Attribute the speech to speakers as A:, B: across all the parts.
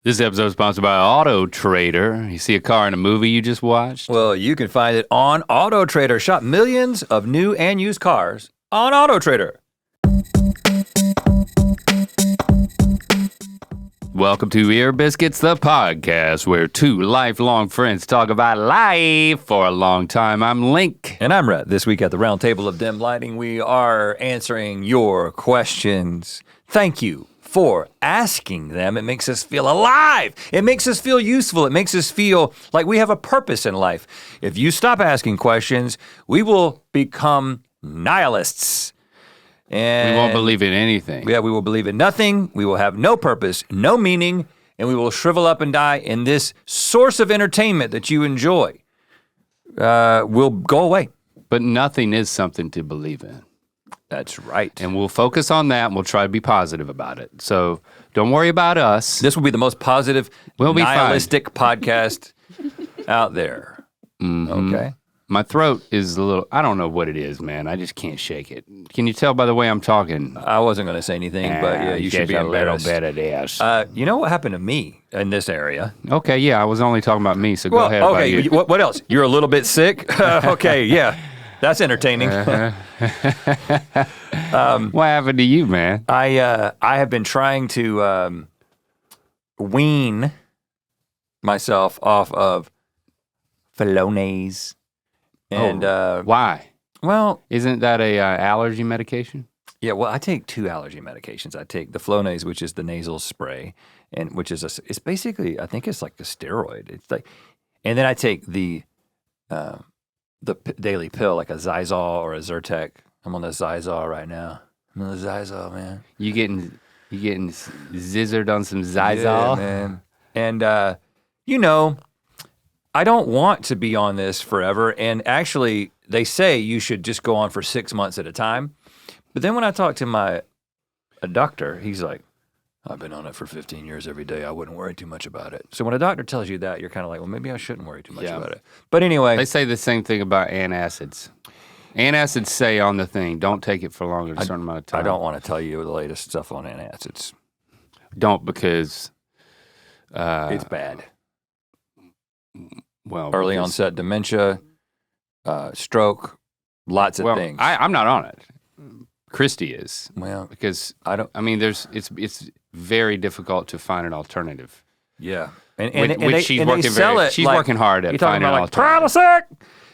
A: This episode is sponsored by Auto Trader. You see a car in a movie you just watched?
B: Well, you can find it on Auto Trader. Shop millions of new and used cars on Auto Trader.
A: Welcome to Ear Biscuits, the podcast where two lifelong friends talk about life for a long time. I'm Link.
B: And I'm Rhett. This week at the Round Table of Dim Lighting, we are answering your questions. Thank you for asking them. It makes us feel alive. It makes us feel useful. It makes us feel like we have a purpose in life. If you stop asking questions, we will become nihilists. And
A: We won't believe in anything.
B: Yeah, we will believe in nothing. We will have no purpose, no meaning, and we will shrivel up and die. And this source of entertainment that you enjoy will go away.
A: But nothing is something to believe in.
B: That's right.
A: And we'll focus on that and we'll try to be positive about it. So don't worry about us.
B: This will be the most positive,
A: We'll be
B: nihilistic podcast out there.
A: Mm-hmm.
B: Okay.
A: My throat is a little, I don't know what it is, man. I just can't shake it. Can you tell by the way I'm talking?
B: I wasn't going to say anything, but yeah, you should be
A: a little
B: embarrassed.
A: bit of this.
B: You know what happened to me in this area?
A: Okay, yeah, I was only talking about me, so go ahead.
B: Okay,
A: about you.
B: what else? You're a little bit sick? Okay, yeah, that's entertaining.
A: What happened to you, man?
B: I have been trying to wean myself off of Flonase. And
A: why?
B: Well,
A: Isn't that a allergy medication?
B: yeah, well, I take two allergy medications. I take the Flonase, which is the nasal spray, and which is it's basically, I think it's like a steroid. It's like, and then I take the daily pill, like a Zizal or a Zyrtec. I'm on the Zizal right now. I'm on the Zizal, man.
A: You getting zizzered on some Zizal?
B: Yeah, man. And you know, I don't want to be on this forever. And actually, they say you should just go on for 6 months at a time. But then when I talk to a doctor, he's like, I've been on it for 15 years every day. I wouldn't worry too much about it. So when a doctor tells you that, you're kind of like, well, maybe I shouldn't worry too much about it. But anyway.
A: They say the same thing about antacids. Antacids say on the thing, don't take it for longer than a certain amount of time.
B: I don't want to tell you the latest stuff on antacids.
A: Don't because...
B: it's bad.
A: Well,
B: Early onset dementia, stroke, lots of things.
A: I'm not on it. Christy is.
B: Well,
A: because
B: I don't.
A: I mean, it's very difficult to find an alternative.
B: Yeah,
A: She's working hard at finding an alternative.
B: Prilosec.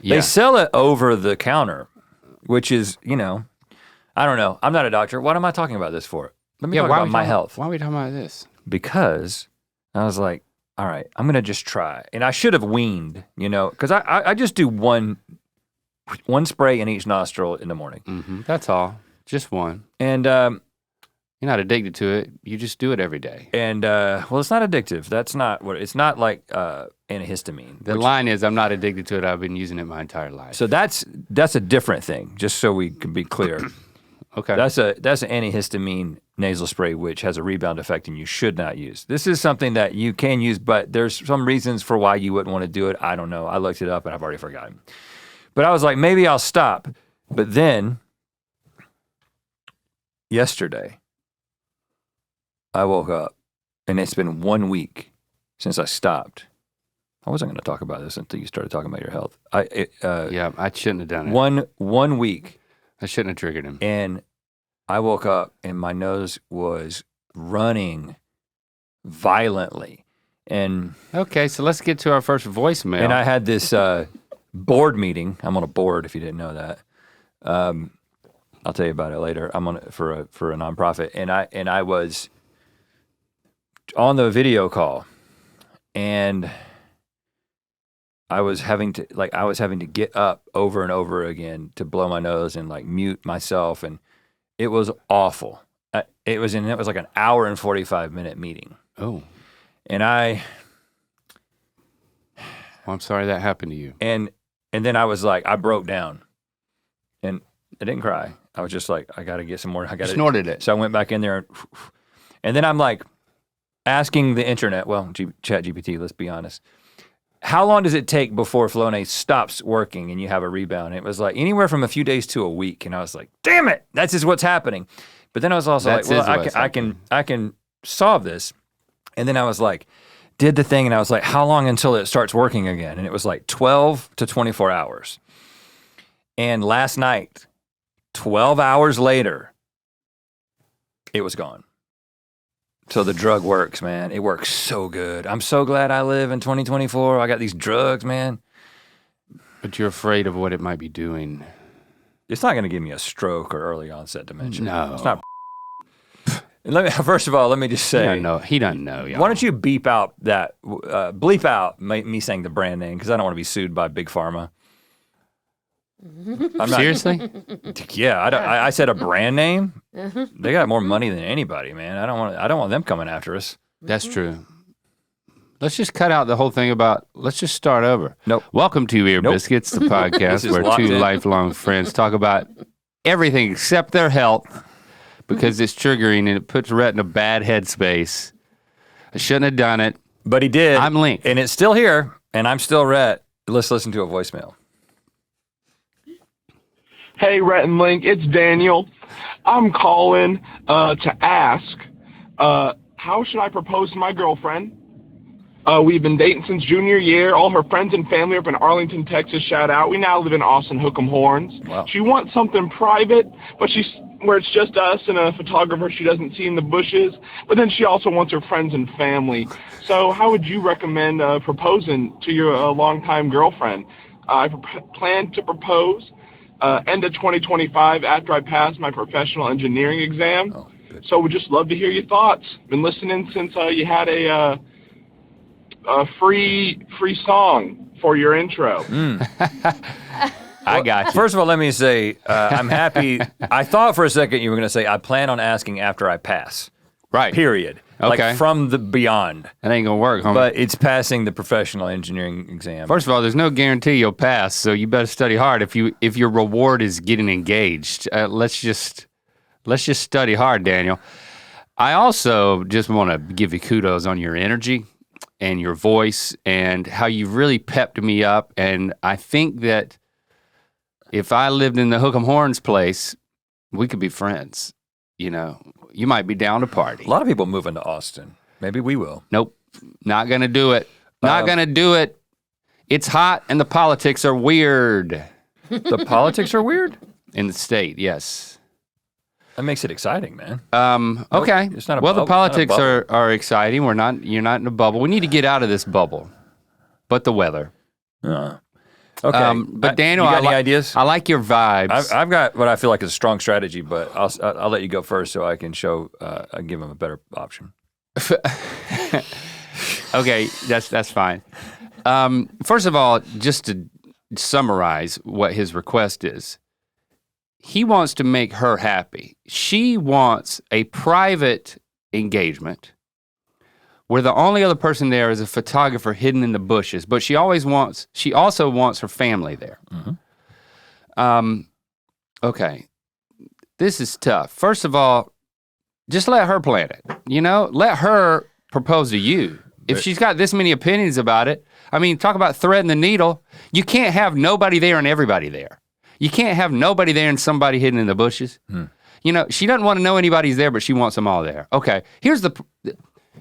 A: Yeah.
B: They sell it over the counter, which is, I don't know. I'm not a doctor. What am I talking about this for? Let me talk about my health.
A: Why are we talking about this?
B: Because I was like, all right, I'm gonna just try, and I should have weaned, because I just do one spray in each nostril in the morning.
A: Mm-hmm. That's all, just one.
B: And
A: you're not addicted to it. You just do it every day.
B: And well, it's not addictive. That's not what. It's not like antihistamine.
A: The line is, I'm not addicted to it. I've been using it my entire life.
B: So that's a different thing. Just so we can be clear.
A: Okay.
B: That's an antihistamine nasal spray, which has a rebound effect and you should not use. This is something that you can use, but there's some reasons for why you wouldn't want to do it. I don't know. I looked it up and I've already forgotten. But I was like, maybe I'll stop. But then, yesterday, I woke up and it's been 1 week since I stopped. I wasn't going to talk about this until you started talking about your health.
A: Yeah, I shouldn't have done it.
B: One week.
A: I shouldn't have triggered him.
B: And I woke up and my nose was running violently. And
A: okay, so let's get to our first voicemail.
B: And I had this board meeting. I'm on a board if you didn't know that. I'll tell you about it later. I'm on it for a nonprofit. And I was on the video call and I was having to get up over and over again to blow my nose and like mute myself, and it was awful. It was like an hour and 45-minute meeting.
A: Oh,
B: and
A: well, I'm sorry that happened to you.
B: And then I was like, I broke down, and I didn't cry. I was just like, I got to get some more. I
A: snorted it.
B: So I went back in there, and then I'm like asking the internet, well, ChatGPT, let's be honest. How long does it take before Flonase stops working and you have a rebound? And it was like anywhere from a few days to a week. And I was like, damn it, that's just what's happening. But then I was also I can solve this. And then I was like, did the thing, and I was like, how long until it starts working again? And it was like 12 to 24 hours. And last night, 12 hours later, it was gone. So the drug works, man. It works so good. I'm so glad I live in 2024. I got these drugs, man.
A: But you're afraid of what it might be doing.
B: It's not going to give me a stroke or early onset dementia.
A: No.
B: It's not. First of all, let me just say.
A: He doesn't know, y'all.
B: Why don't you bleep out me saying the brand name, because I don't want to be sued by Big Pharma.
A: Seriously?
B: Yeah, I said a brand name. They got more money than anybody, man. I don't want them coming after us.
A: That's true. Let's just cut out the whole thing about, let's just start over.
B: Nope.
A: Welcome to Ear Biscuits, the podcast where two lifelong friends talk about everything except their health, because it's triggering and it puts Rhett in a bad headspace. I shouldn't have done it.
B: But he did.
A: I'm Link.
B: And it's still here, and I'm still Rhett. Let's listen to a voicemail.
C: Hey, Rhett and Link, it's Daniel. I'm calling to ask, how should I propose to my girlfriend? We've been dating since junior year. All her friends and family are up in Arlington, Texas. Shout out. We now live in Austin, Hook 'em Horns.
B: Wow.
C: She wants something private, but where it's just us and a photographer she doesn't see in the bushes. But then she also wants her friends and family. So how would you recommend proposing to your longtime girlfriend? I plan to propose end of 2025 after I pass my professional engineering exam.
B: Oh, good.
C: So we'd just love to hear your thoughts. Been listening since you had a free song for your intro.
A: I got you.
B: First of all, let me say, I'm happy. I thought for a second you were going to say, I plan on asking after I pass.
A: Right.
B: Period.
A: Okay.
B: Like from the beyond.
A: That ain't gonna work, homie.
B: But it's passing the professional engineering exam.
A: First of all, there's no guarantee you'll pass, so you better study hard. If your reward is getting engaged, let's just study hard, Daniel. I also just want to give you kudos on your energy and your voice and how you've really pepped me up. And I think that if I lived in the Hook 'em Horns place, we could be friends. You know, you might be down to party.
B: A lot of people moving to Austin. Maybe we will.
A: Nope, not gonna do it. Not gonna do it. It's hot and the politics are weird.
B: The politics are weird?
A: In the state, yes.
B: That makes it exciting, man.
A: Okay.
B: It's not a
A: well,
B: bubble.
A: the politics
B: It's not a
A: are exciting. You're not in a bubble. We need to get out of this bubble. But the weather.
B: Okay.
A: But Daniel,
B: you got any ideas?
A: I like your vibes.
B: I've got what I feel like is a strong strategy, but I'll let you go first so I can give them a better option.
A: Okay, that's fine. First of all, just to summarize what his request is, he wants to make her happy. She wants a private engagement where the only other person there is a photographer hidden in the bushes, but she also wants her family there.
B: Mm-hmm.
A: Okay, this is tough. First of all, just let her plan it. You know, let her propose to you. If she's got this many opinions about it, I mean, talk about threading the needle. You can't have nobody there and everybody there. You can't have nobody there and somebody hidden in the bushes. You know, she doesn't want to know anybody's there, but she wants them all there. Okay,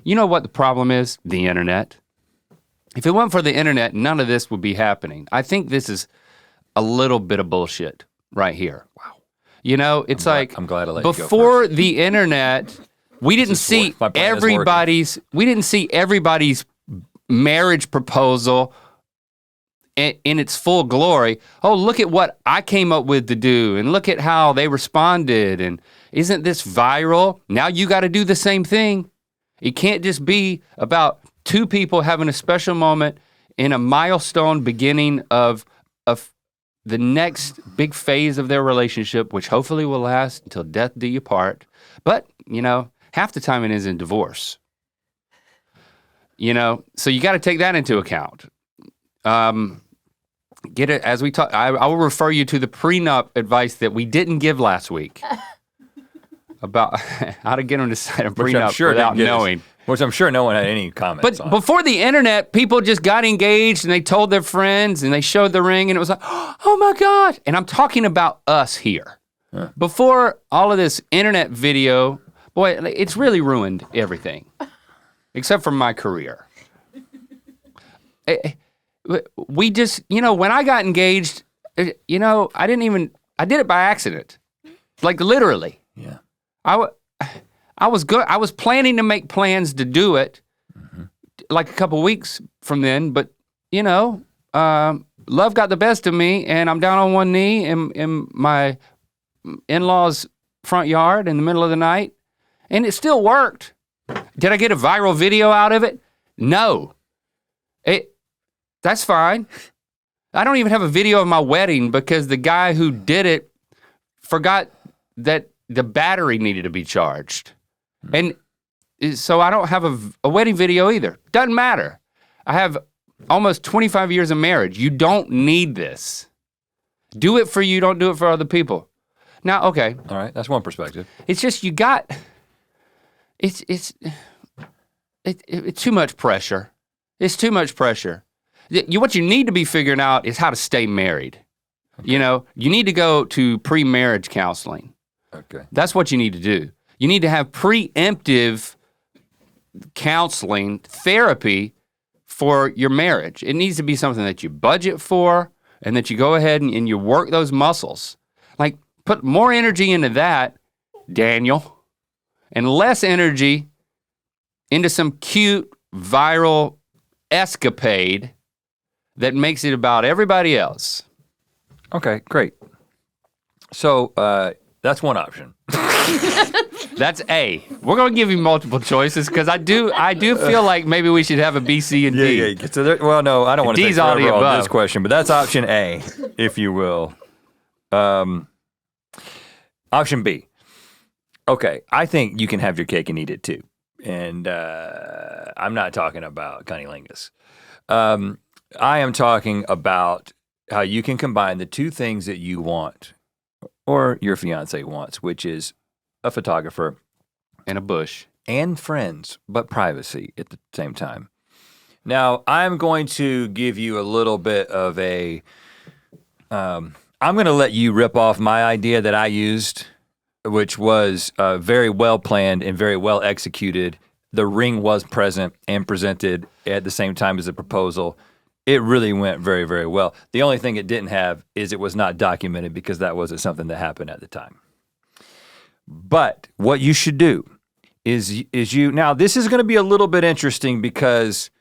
A: you know what the problem is? The internet. If it weren't for the internet, none of this would be happening. I think this is a little bit of bullshit right here. Wow. You know, it's
B: I'm glad I let you go
A: before
B: first.
A: the internet, we didn't see everybody's marriage proposal in its full glory. Oh, look at what I came up with to do, and look at how they responded, and isn't this viral? Now you got to do the same thing. It can't just be about two people having a special moment in a milestone beginning of the next big phase of their relationship, which hopefully will last until death do you part. But, you know, half the time it is in divorce. You know, so you got to take that into account. Get it as we talk. I will refer you to the prenup advice that we didn't give last week about how to get them to sign a prenup without knowing.
B: Which I'm sure no one had any comments on.
A: But before the internet, people just got engaged and they told their friends and they showed the ring and it was like, oh my God. And I'm talking about us here.
B: Huh.
A: Before all of this internet video, boy, it's really ruined everything. except for my career. We just, when I got engaged, I did it by accident. Like literally.
B: Yeah.
A: I was good. I was planning to make plans to do it like a couple weeks from then, but love got the best of me, and I'm down on one knee in my in-laws' front yard in the middle of the night, and it still worked. Did I get a viral video out of it? No. That's fine. I don't even have a video of my wedding because the guy who did it forgot that the battery needed to be charged. And so I don't have a wedding video either. Doesn't matter. I have almost 25 years of marriage. You don't need this. Do it for you, don't do it for other people. Now, okay.
B: All right, that's one perspective.
A: It's just it's too much pressure. It's too much pressure. What you need to be figuring out is how to stay married. Okay. You need to go to pre-marriage counseling.
B: Okay.
A: That's what you need to do. You need to have preemptive counseling, therapy for your marriage. It needs to be something that you budget for and that you go ahead and you work those muscles. Like, put more energy into that, Daniel, and less energy into some cute viral escapade that makes it about everybody else.
B: Okay, great. So that's one option.
A: That's A. We're going to give you multiple choices because I do feel like maybe we should have a B, C, and D.
B: Yeah. So well, no, I don't want to take forever on this question, but that's option A, if you will. Option B. Okay, I think you can have your cake and eat it too. And I'm not talking about cunnilingus. I am talking about how you can combine the two things that you want, or your fiance wants, which is a photographer
A: and a bush
B: and friends, but privacy at the same time. Now, I'm going to give you a little bit of I'm going to let you rip off my idea that I used, which was very well planned and very well executed. The ring was present and presented at the same time as the proposal. It really went very, very well. The only thing it didn't have is it was not documented because that wasn't something that happened at the time. But what you should do is now this is gonna be a little bit interesting because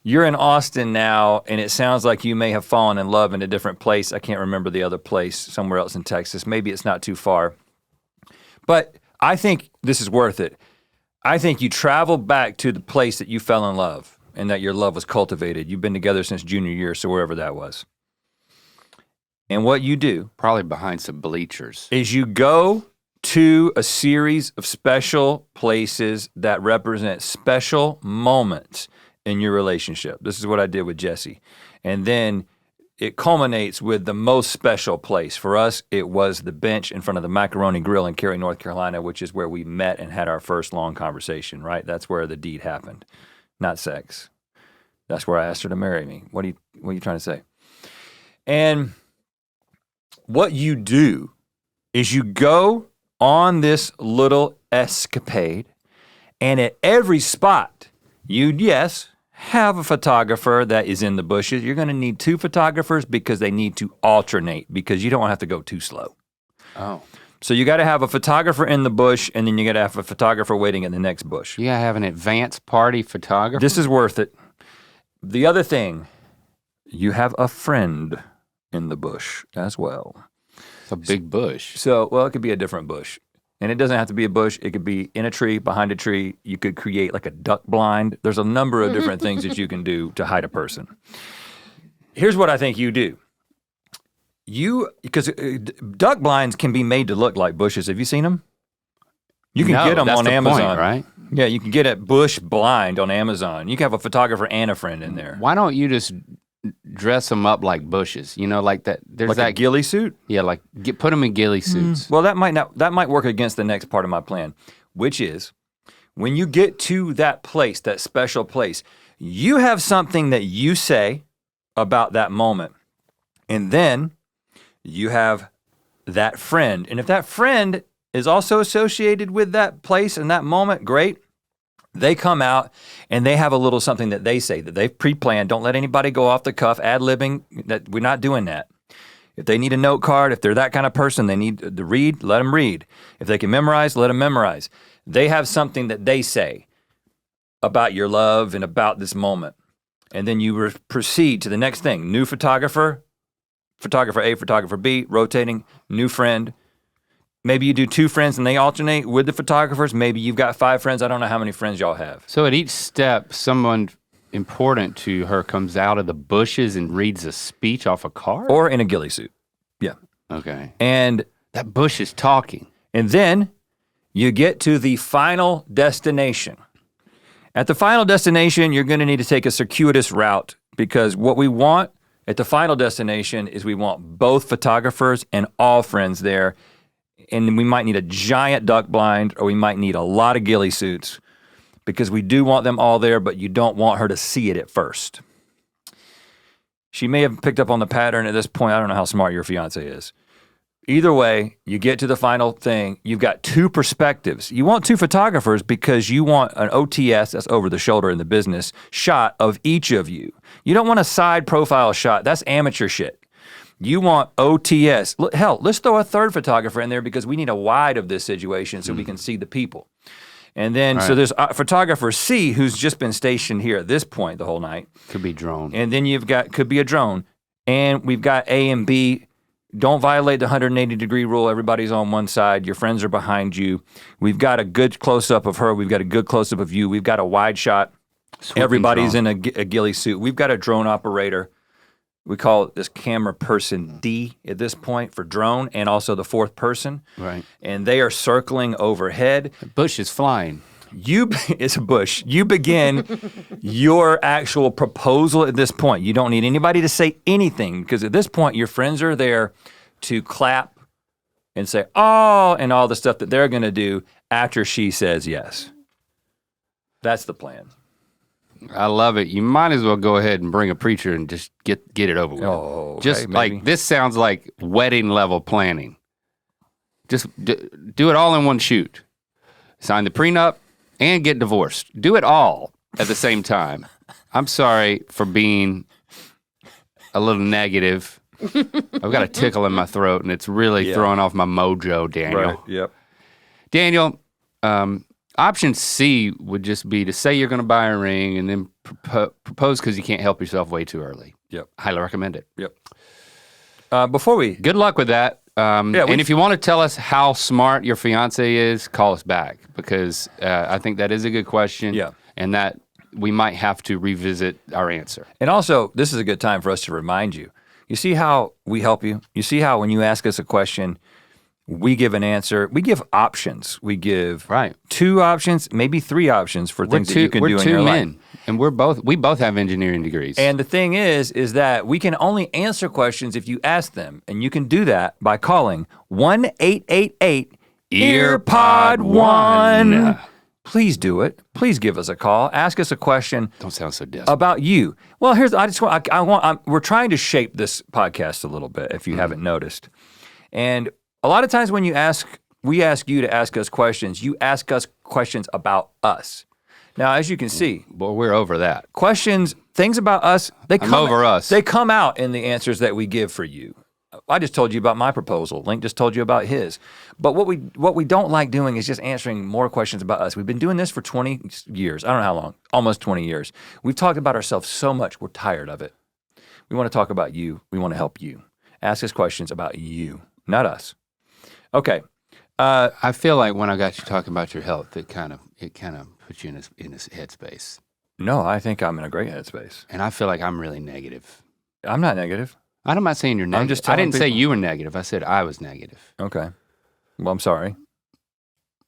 B: you're in Austin now and it sounds like you may have fallen in love in a different place. I can't remember the other place, somewhere else in Texas. Maybe it's not too far. But I think this is worth it. I think you travel back to the place that you fell in love and that your love was cultivated. You've been together since junior year, so wherever that was. And what you do,
A: probably behind some bleachers,
B: is you go to a series of special places that represent special moments in your relationship. This is what I did with Jesse. And then it culminates with the most special place. For us, it was the bench in front of the Macaroni Grill in Cary, North Carolina, which is where we met and had our first long conversation, right? That's where the deed happened, not sex. That's where I asked her to marry me. What are you trying to say? And what you do is you go on this little escapade, and at every spot, yes, have a photographer that is in the bushes. You're gonna need two photographers because they need to alternate because you don't have to go too slow.
A: Oh.
B: So you gotta have a photographer in the bush and then you gotta have a photographer waiting in the next bush.
A: You gotta have an advanced party photographer?
B: This is worth it. The other thing, you have a friend in the bush as well.
A: It's a big bush.
B: So, well, it could be a different bush. And it doesn't have to be a bush. It could be in a tree, behind a tree. You could create like a duck blind. There's a number of different things that you can do to hide a person. Here's what I think you do. Because duck blinds can be made to look like bushes. Have you seen them? You can get them on Amazon.
A: Point, right?
B: Yeah, you can get a bush blind on Amazon. You can have a photographer and a friend in there.
A: Why don't you just dress them up like bushes? You know, like that. There's
B: like
A: that
B: a ghillie suit?
A: Yeah, like put them in ghillie suits.
B: Well, that might work against the next part of my plan, which is when you get to that place, that special place, you have something that you say about that moment. And then you have that friend. And if that friend is also associated with that place and that moment, great. They come out and they have a little something that they say that they've pre-planned. Don't let anybody go off the cuff, ad-libbing. That we're not doing that. If they need a note card, if they're that kind of person, they need to read, let them read. If they can memorize, let them memorize. They have something that they say about your love and about this moment. And then you proceed to the next thing. New photographer, photographer A, photographer B, rotating, new friend. Maybe you do 2 friends and they alternate with the photographers. Maybe you've got 5 friends. I don't know how many friends y'all have.
A: So at each step, someone important to her comes out of the bushes and reads a speech off a card?
B: Or in a ghillie suit. Yeah.
A: Okay.
B: And
A: that bush is talking.
B: And then you get to the final destination. At the final destination, you're gonna need to take a circuitous route because what we want at the final destination is we want both photographers and all friends there. And we might need a giant duck blind or we might need a lot of ghillie suits because we do want them all there, but you don't want her to see it at first. She may have picked up on the pattern at this point. I don't know how smart your fiance is. Either way, you get to the final thing, you've got 2 perspectives. You want 2 photographers because you want an OTS, that's over the shoulder in the business, shot of each of you. You don't want a side profile shot, that's amateur shit. You want OTS. Hell, let's throw a 3rd photographer in there because we need a wide of this situation so we can see the people. And then, so there's photographer C who's just been stationed here at this point the whole night.
A: Could be drone.
B: And then you've got, could be a drone. And we've got A and B. Don't violate the 180-degree rule. Everybody's on one side. Your friends are behind you. We've got a good close-up of her. We've got a good close-up of you. We've got a wide shot. Everybody's in a ghillie suit. We've got a drone operator. We call this camera person D at this point for drone and also the 4th person.
A: Right.
B: And they are circling overhead.
A: The bush is flying.
B: It's a bush. You begin your actual proposal at this point. You don't need anybody to say anything because at this point your friends are there to clap and say, oh, and all the stuff that they're gonna do after she says yes. That's the plan.
A: I love it. You might as well go ahead and bring a preacher and just get it over with.
B: Oh, okay,
A: just
B: maybe.
A: like, this sounds like wedding level planning. Just do it all in one shoot. Sign the prenup and get divorced. Do it all at the same time. I'm sorry for being a little negative. I've got a tickle in my throat and it's really throwing off my mojo, Daniel.
B: Right, yep.
A: Daniel, option C would just be to say you're gonna buy a ring and then propose because you can't help yourself way too early.
B: Yep.
A: Highly recommend it.
B: Yep. Before we...
A: Good luck with that. And if you want to tell us how smart your fiance is, call us back because I think that is a good question.
B: Yeah.
A: And that we might have to revisit our answer.
B: And also, this is a good time for us to remind you. You see how we help you? You see how when you ask us a question, we give an answer. We give options. We give 2 options, maybe 3 options for things that you can do in your life.
A: And we both have engineering degrees.
B: And the thing is that we can only answer questions if you ask them. And you can do that by calling 1-888-EARPOD1. Please do it. Please give us a call. Ask us a question.
A: Don't sound so desperate.
B: About you. Well, we're trying to shape this podcast a little bit if you haven't noticed. And a lot of times when we ask you to ask us questions, you ask us questions about us. Now, as you can see.
A: Boy, we're over that.
B: Questions, things about us, they come out in the answers that we give for you. I just told you about my proposal. Link just told you about his. But what we don't like doing is just answering more questions about us. We've been doing this for 20 years. I don't know how long, almost 20 years. We've talked about ourselves so much, we're tired of it. We want to talk about you. We want to help you. Ask us questions about you, not us. Okay.
A: I feel like when I got you talking about your health, it kind of put you in this headspace.
B: No, I think I'm in a great headspace.
A: And I feel like I'm really negative.
B: I'm not negative.
A: I'm not saying you're negative. I didn't say you were negative. I said I was negative.
B: Okay. Well, I'm sorry.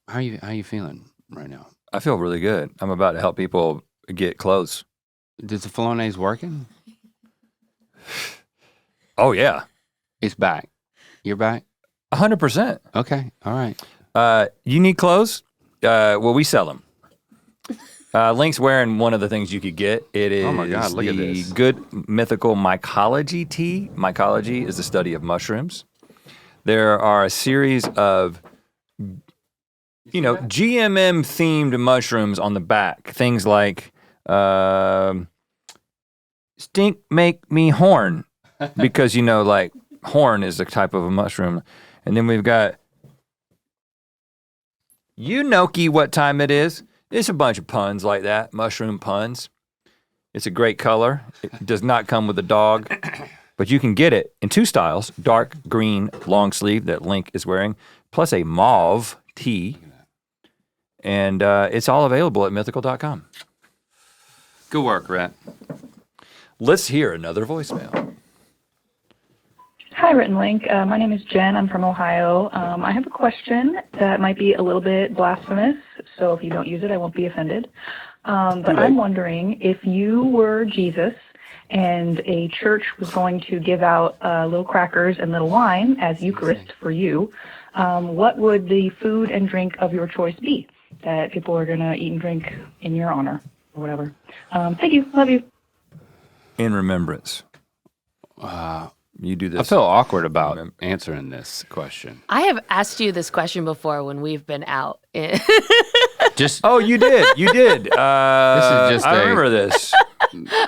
A: How are you feeling right now?
B: I feel really good. I'm about to help people get clothes.
A: Does the Flonase working?
B: Oh yeah.
A: It's back. You're back?
B: 100%.
A: Okay, all right.
B: You need clothes? Well, we sell them. Link's wearing one of the things you could get. It is
A: oh my God, look at this.
B: Good Mythical Mycology tea. Mycology is the study of mushrooms. There are a series of GMM themed mushrooms on the back. Things like stink make me horn, because like horn is a type of a mushroom. And then we've got what time it is. It's a bunch of puns like that, mushroom puns. It's a great color. It does not come with a dog, but you can get it in 2 styles: dark green long sleeve that Link is wearing, plus a mauve tee. And it's all available at mythical.com.
A: Good work, Rhett.
B: Let's hear another voicemail.
D: Hi, Rhett Link. My name is Jen. I'm from Ohio. I have a question that might be a little bit blasphemous, so if you don't use it, I won't be offended. But I'm wondering, if you were Jesus and a church was going to give out little crackers and little wine as Eucharist for you, what would the food and drink of your choice be that people are going to eat and drink in your honor or whatever? Thank you. Love you.
B: In remembrance. You do this.
A: I feel awkward about answering this question.
E: I have asked you this question before when we've been out.
B: Oh, you did. You did.
A: This is just
B: I remember this.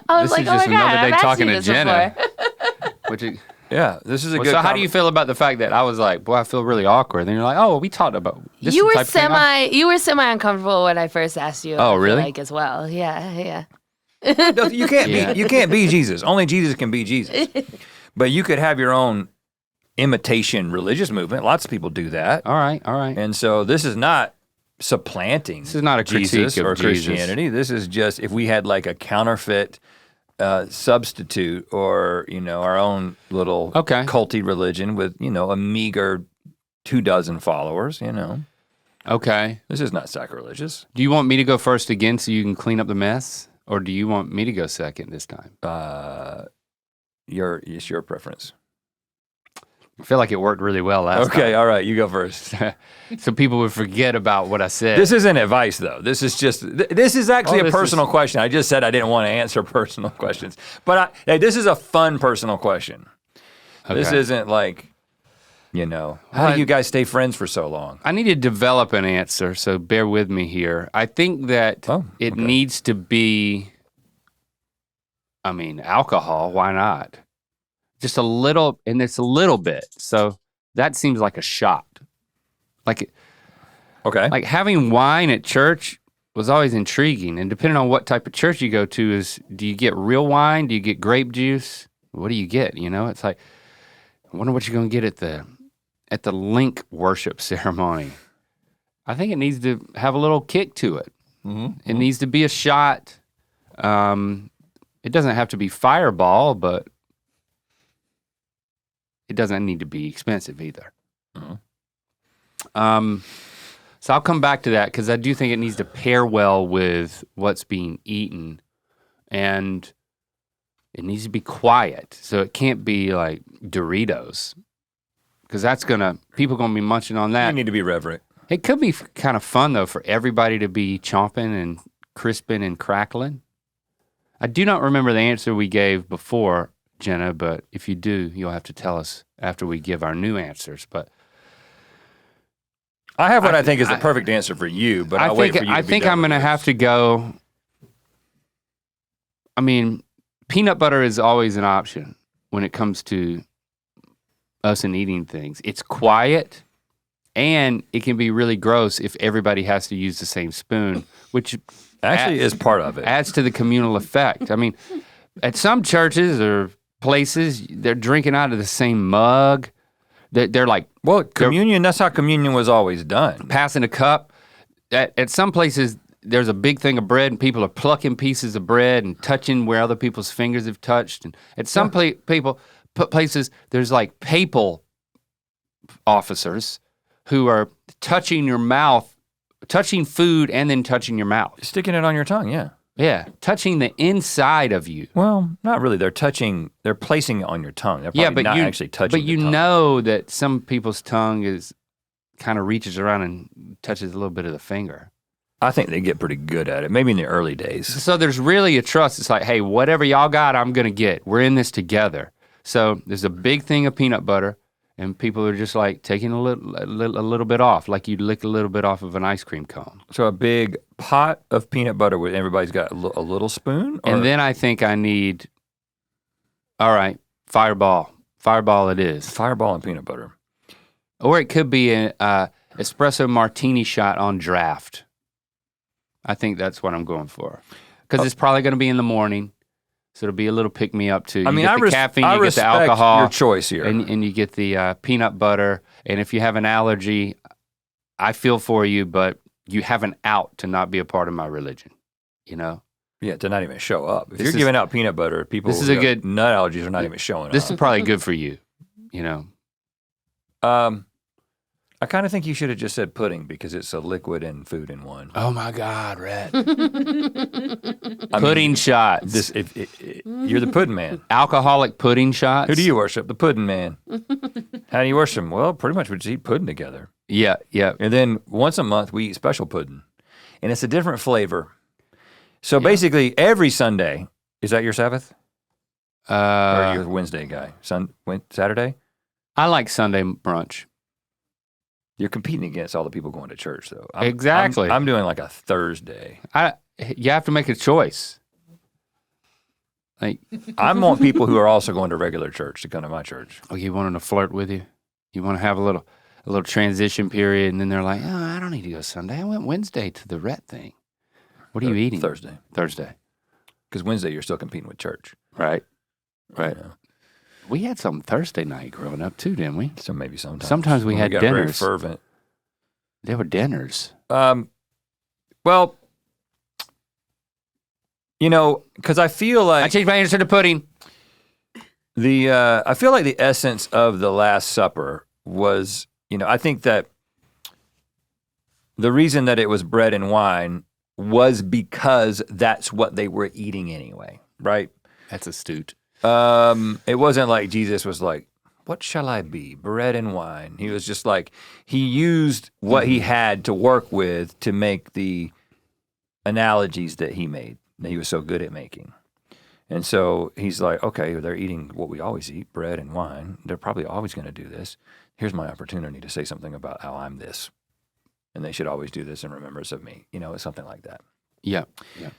E: I was
A: This
E: like,
A: is just
E: oh my God,
A: another day
E: I've
A: talking to
E: asked you this
A: Jenna.
E: before.
B: Yeah, this is a good.
A: So how do you feel about the fact that I was like, boy, I feel really awkward? Then you're like, oh, we talked about this.
E: You
A: is the
E: were
A: type of thing
E: you were semi uncomfortable when I first asked you.
A: Oh, really?
E: Like as well. Yeah.
B: No, you can't
A: Yeah.
B: be. You can't be Jesus. Only Jesus can be Jesus. But you could have your own imitation religious movement. Lots of people do that.
A: All right.
B: And so this is not supplanting.
A: This is not a critique
B: Jesus
A: of
B: or
A: Jesus.
B: Christianity. This is just if we had like a counterfeit substitute, or our own little culty religion with a meager 24 followers.
A: Okay.
B: This is not sacrilegious.
A: Do you want me to go first again so you can clean up the mess? Or do you want me to go second this time?
B: It's your preference.
A: I feel like it worked really well last time.
B: Okay, all right, you go first.
A: So people would forget about what I said.
B: This isn't advice, though. This is just, this is actually a
A: this
B: personal question. I just said I didn't want to answer personal questions. But hey, this is a fun personal question. This
A: Okay.
B: isn't like, how do you guys stay friends for so long?
A: I need to develop an answer, so bear with me here. I think that it needs to be, alcohol, why not? Just a little, and it's a little bit. So that seems like a shot. Like having wine at church was always intriguing. And depending on what type of church you go to do you get real wine? Do you get grape juice? What do you get? It's like, I wonder what you're going to get at the Link worship ceremony. I think it needs to have a little kick to it. Mm-hmm. It needs to be a shot. It doesn't have to be Fireball, but it doesn't need to be expensive either. Mm-hmm. So I'll come back to that because I do think it needs to pair well with what's being eaten, and it needs to be quiet. So it can't be like Doritos, because people gonna be munching on that.
B: You need to be reverent.
A: It could be kind of fun though for everybody to be chomping and crisping and crackling. I do not remember the answer we gave before, Jenna, but if you do, you'll have to tell us after we give our new answers. But
B: I have what I think is the perfect answer for you, but I'll wait for you to
A: I
B: be
A: think
B: done
A: I'm
B: with
A: going to
B: this.
A: have to go. Peanut butter is always an option when it comes to us and eating things. It's quiet, and it can be really gross if everybody has to use the same spoon, which
B: actually is part of it.
A: Adds to the communal effect. At some churches or places, they're drinking out of the same mug. They're like,
B: communion, that's how communion was always done.
A: Passing a cup. At some places, there's a big thing of bread and people are plucking pieces of bread and touching where other people's fingers have touched. And at some places, there's like papal officers who are touching your mouth, touching food and then touching your mouth.
B: Sticking it on your tongue, yeah.
A: Yeah, touching the inside of you.
B: Well, not really. They're placing it on your tongue. They're probably not actually touching
A: But you
B: the tongue.
A: know that some people's tongue kind of reaches around and touches a little bit of the finger.
B: I think they get pretty good at it, maybe in the early days.
A: So there's really a trust. It's like, hey, whatever y'all got, I'm gonna get. We're in this together. So there's a big thing of peanut butter, And people are just like taking a little bit off, like you lick a little bit off of an ice cream cone.
B: So a big pot of peanut butter with everybody's got a little spoon?
A: And then I think I need, all right, Fireball. Fireball it is.
B: Fireball and peanut butter.
A: Or it could be an espresso martini shot on draft. I think that's what I'm going for. Because it's probably going to be in the morning. So it'll be a little pick me up too.
B: I mean,
A: you get the caffeine, you get the alcohol,
B: your choice here,
A: and you get the peanut butter. And if you have an allergy, I feel for you, but you have an out to not be a part of my religion. You know?
B: Yeah, to not even show up. If
A: This
B: you're
A: is-
B: giving out peanut butter, people
A: this
B: who
A: is a
B: got
A: good-
B: nut allergies are not even showing
A: This
B: up.
A: is probably good for you. You know?
B: I kind of think you should have just said pudding because it's a liquid and food in one.
A: Oh my God, Rhett.
B: I
A: Pudding
B: mean,
A: shots.
B: you're the pudding man.
A: Alcoholic pudding shots.
B: Who do you worship? The pudding man. How do you worship him? Well, pretty much we just eat pudding together.
A: Yeah, yeah.
B: And then once a month we eat special pudding. And it's a different flavor. So basically every Sunday, is that your Sabbath? Or are you a Wednesday guy? Saturday?
A: I like Sunday brunch.
B: You're competing against all the people going to church though.
A: Exactly.
B: I'm doing like a Thursday.
A: You have to make a choice. Like,
B: I want people who are also going to regular church to come to my church.
A: oh, you want them to flirt with you? You want to have a little transition period, and then they're like, oh, I don't need to go Sunday. I went Wednesday to the Rhett thing. What are you eating?
B: Thursday. Because Wednesday you're still competing with church.
A: Right. Right.
B: You know?
A: We had some Thursday night growing up too, didn't we?
B: So maybe sometimes.
A: Sometimes we
B: When
A: had
B: got very
A: dinners.
B: fervent.
A: There were dinners.
B: Well, you know, because I feel like
A: I changed my answer to pudding.
B: I feel like the essence of the Last Supper was, you know, I think that the reason that it was bread and wine was because that's what they were eating anyway, right?
A: That's astute.
B: It wasn't like Jesus was like, what shall I be? Bread and wine. He was just like, he used what he had to work with to make the analogies that he made, that he was so good at making. And so he's like, okay, they're eating what we always eat, bread and wine. They're probably always going to do this. Here's my opportunity to say something about how I'm this. And they should always do this in remembrance of me. You know, it's something like that.
A: Yeah. Yeah.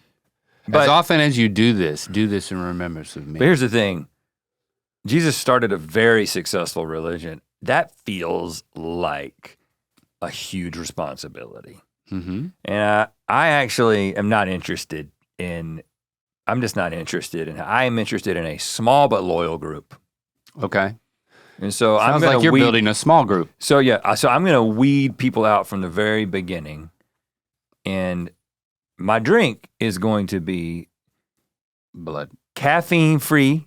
B: But-
A: as often as you do this in remembrance of me.
B: But here's the thing. Jesus started a very successful religion. That feels like a huge responsibility.
A: Mm-hmm.
B: And I actually am not interested in, I am interested in a small but loyal group.
A: Okay.
B: And so
A: Sounds like you're building a small group.
B: So yeah, so I'm going to weed people out from the very beginning. And my drink is going to be
A: Blood.
B: caffeine-free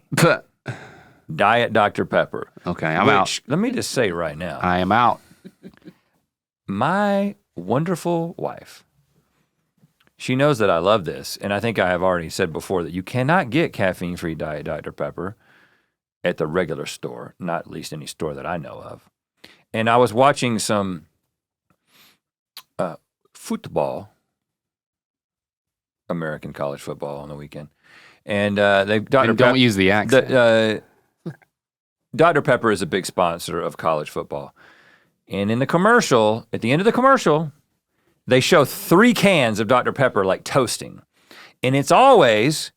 B: Diet Dr. Pepper.
A: Okay, I'm out.
B: Which, let me just say right now,
A: I am out.
B: my wonderful wife, she knows that I love this, and I think I have already said before that you cannot get caffeine-free Diet Dr. Pepper at the regular store, not at least any store that I know of. And I was watching some football, American college football on the weekend, and
A: Don't use the accent.
B: Dr. Pepper is a big sponsor of college football. And in the commercial, at the end of the commercial, they show 3 cans of Dr. Pepper like toasting. And it's always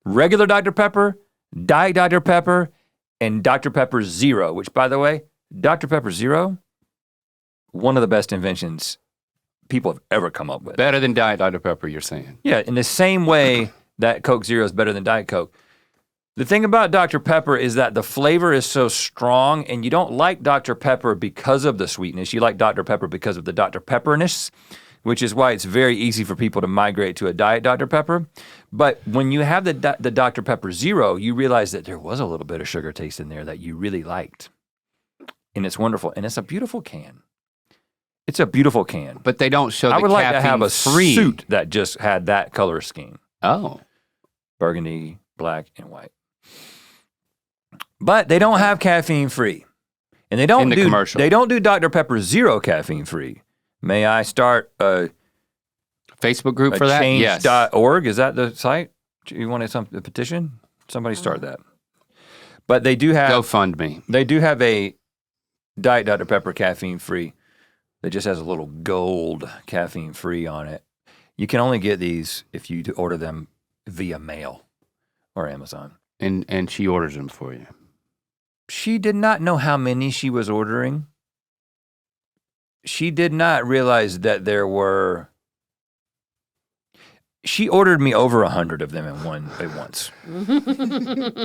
B: regular Dr. Pepper, Diet Dr. Pepper, and Dr. Pepper Zero, which by the way, Dr. Pepper Zero, one of the best inventions people have ever come up with.
A: Better than Diet Dr. Pepper, you're saying.
B: Yeah, in the same way that Coke Zero is better than Diet Coke. The thing about Dr. Pepper is that the flavor is so strong, and you don't like Dr. Pepper because of the sweetness. You like Dr. Pepper because of the Dr. Pepperness, which is why it's very easy for people to migrate to a Diet Dr. Pepper. But when you have the Dr. Pepper Zero, you realize that there was a little bit of sugar taste in there that you really liked. And it's wonderful, and it's a beautiful can. It's a beautiful can.
A: But they don't show the
B: I would like to have a
A: caffeine-free.
B: suit that just had that color scheme.
A: Oh.
B: Burgundy, black, and white. But they don't have caffeine free. And they don't
A: In the
B: do
A: commercial.
B: They don't do Dr. Pepper Zero caffeine free. May I start a
A: Facebook group for that? Yes.
B: change.org? Is that the site? You want a petition? Somebody start that. But they do have
A: GoFundMe.
B: they do have a Diet Dr. Pepper caffeine free that just has a little gold caffeine free on it. You can only get these if you order them via mail or Amazon.
A: And she orders them for you.
B: She did not know how many she was ordering. She did not realize that there were. She ordered me over 100 of them at once.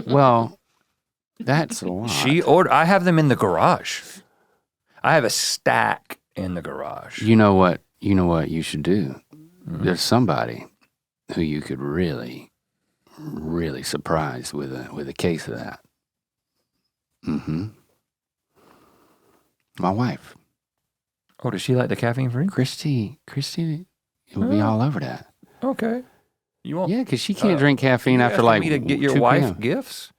A: Well, that's a lot.
B: I have them in the garage. I have a stack in the garage.
A: You know what you should do? Mm-hmm. There's somebody who you could really, really surprise with a case of that. Mm-hmm. My wife.
B: Oh, does she like the caffeine free?
A: Christy would be all over that.
B: Okay. You want?
A: Yeah, because she can't drink caffeine after like
B: me to get your
A: 2
B: wife
A: p.m.
B: gifts.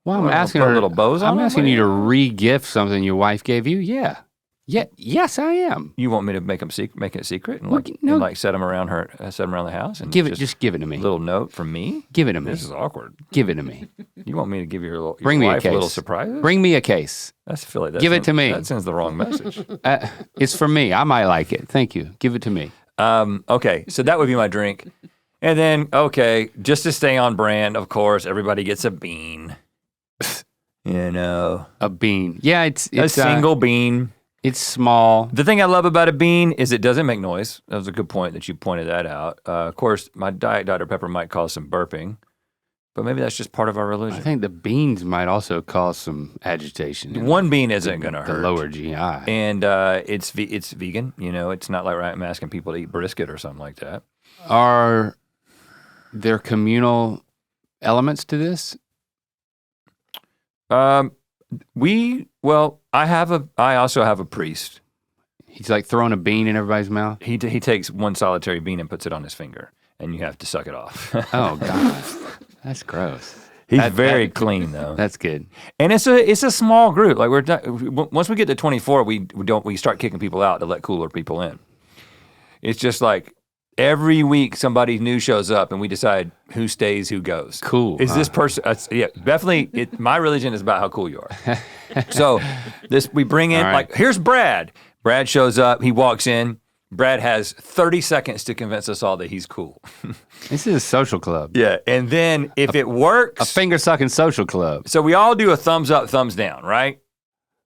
A: Well, I'm asking her.
B: Little bows on.
A: I'm asking you to re-gift something your wife gave you. Yeah. Yes, I am.
B: You want me to make it secret and set them around the house and
A: just give it to me.
B: A little note from me.
A: Give it to me.
B: This is awkward.
A: Give it to me.
B: You want me to give your
A: Bring me
B: wife
A: a case.
B: Little surprises?
A: Bring me a case. Give it to me.
B: That sends the wrong message.
A: It's for me. I might like it. Thank you. Give it to me.
B: Okay, so that would be my drink. And then, just to stay on brand, of course, everybody gets a bean.
A: A bean. Yeah, it's
B: a single bean.
A: It's small.
B: The thing I love about a bean is it doesn't make noise. That was a good point that you pointed that out. Of course, my Diet Dr. Pepper might cause some burping, but maybe that's just part of our religion.
A: I think the beans might also cause some agitation.
B: One bean isn't going to hurt.
A: The lower GI.
B: And it's vegan. It's not like I'm asking people to eat brisket or something like that.
A: Are there communal elements to this?
B: I also have a priest.
A: He's like throwing a bean in everybody's mouth?
B: He takes one solitary bean and puts it on his finger, and you have to suck it off.
A: Oh, God. That's gross.
B: He's very clean, though.
A: That's good.
B: And it's a small group. Like once we get to 24, we start kicking people out to let cooler people in. It's just like every week somebody new shows up, and we decide who stays, who goes.
A: Cool.
B: Is this person? Yeah, definitely. My religion is about how cool you are. So we bring in here's Brad. Brad shows up. He walks in. Brad has 30 seconds to convince us all that he's cool.
A: This is a social club.
B: Yeah, and then if it works,
A: a finger-sucking social club.
B: So we all do a thumbs up, thumbs down, right?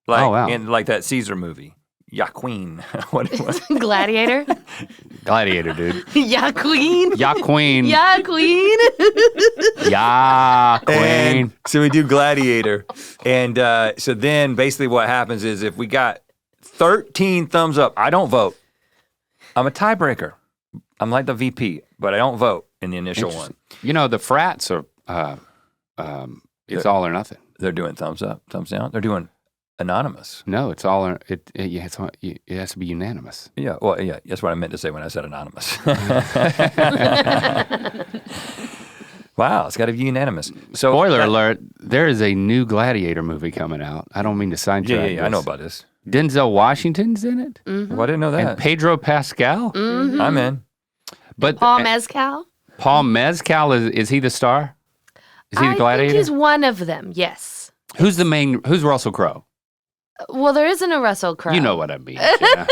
B: Like,
A: oh, wow.
B: In like that Caesar movie. Ya Queen. What it was?
E: Gladiator?
A: Gladiator, dude.
E: Ya Queen?
A: Ya Queen.
E: Ya Queen?
A: Ya Queen.
B: And so we do Gladiator. And so then basically what happens is if we got 13 thumbs up, I don't vote. I'm a tiebreaker. I'm like the VP, but I don't vote in the initial one.
A: The frats are, it's all or nothing.
B: They're doing thumbs up, thumbs down. They're doing anonymous.
A: No, it's all, it has to be unanimous.
B: Yeah, well, yeah, that's what I meant to say when I said anonymous. Wow, it's got to be unanimous. So,
A: spoiler alert, there is a new Gladiator movie coming out. I don't mean to sidetrack.
B: Yeah, I know about this.
A: Denzel Washington's in it.
E: Mm-hmm.
B: Well, I didn't know that.
A: And Pedro Pascal.
E: Mm-hmm.
B: I'm in.
A: But
E: Paul Mescal.
A: Paul Mescal, is he the star? Is he the Gladiator?
E: I think he's one of them, yes.
A: Who's Russell Crowe?
E: Well, there isn't a Russell Crowe.
A: You know what I mean. Yeah.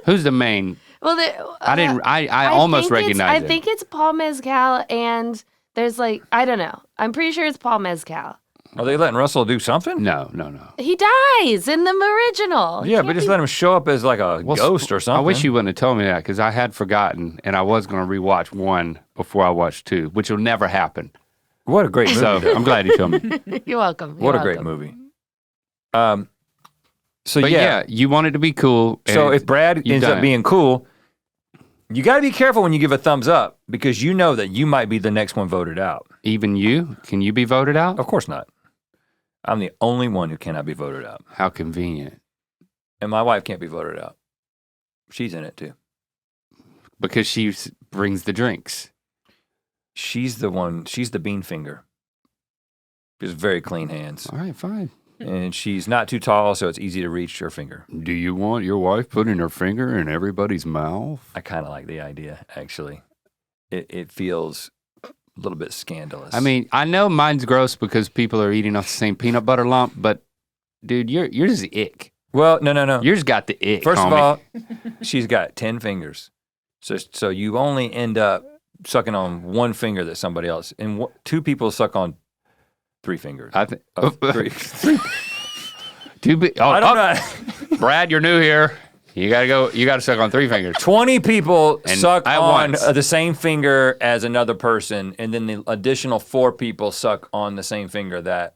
A: Who's the main?
E: Well,
A: I almost recognized him.
E: I think it's Paul Mescal, and there's I don't know. I'm pretty sure it's Paul Mescal.
B: Are they letting Russell do something?
A: No.
E: He dies in the original.
B: Yeah, but just let him show up as like a ghost or something.
A: I wish you wouldn't have told me that because I had forgotten, and I was going to rewatch 1 before I watched 2, which will never happen.
B: What a great movie.
A: So I'm glad you told me.
E: You're welcome.
B: What a great movie.
A: But yeah, you want it to be cool.
B: So if Brad ends up being cool, you got to be careful when you give a thumbs up because you know that you might be the next one voted out.
A: Even you? Can you be voted out?
B: Of course not. I'm the only one who cannot be voted out.
A: How convenient.
B: And my wife can't be voted out. She's in it too.
A: Because she brings the drinks.
B: She's the bean finger. She has very clean hands.
A: All right, fine.
B: And she's not too tall, so it's easy to reach her finger.
A: Do you want your wife putting her finger in everybody's mouth?
B: I kind of like the idea, actually. It feels a little bit scandalous.
A: I mean, I know mine's gross because people are eating off the same peanut butter lump, but dude, yours is ick.
B: Well, no.
A: Yours got the ick.
B: First of
A: homie.
B: all, she's got 10 fingers. So you only end up sucking on one finger that somebody else, and two people suck on 3 fingers.
A: I think
B: Three.
A: I
B: don't know.
A: Brad, you're new here. You gotta go. You gotta suck on 3 fingers.
B: 20 people
A: And
B: suck
A: at
B: on
A: once.
B: the same finger as another person, and then the additional 4 people suck on the same finger that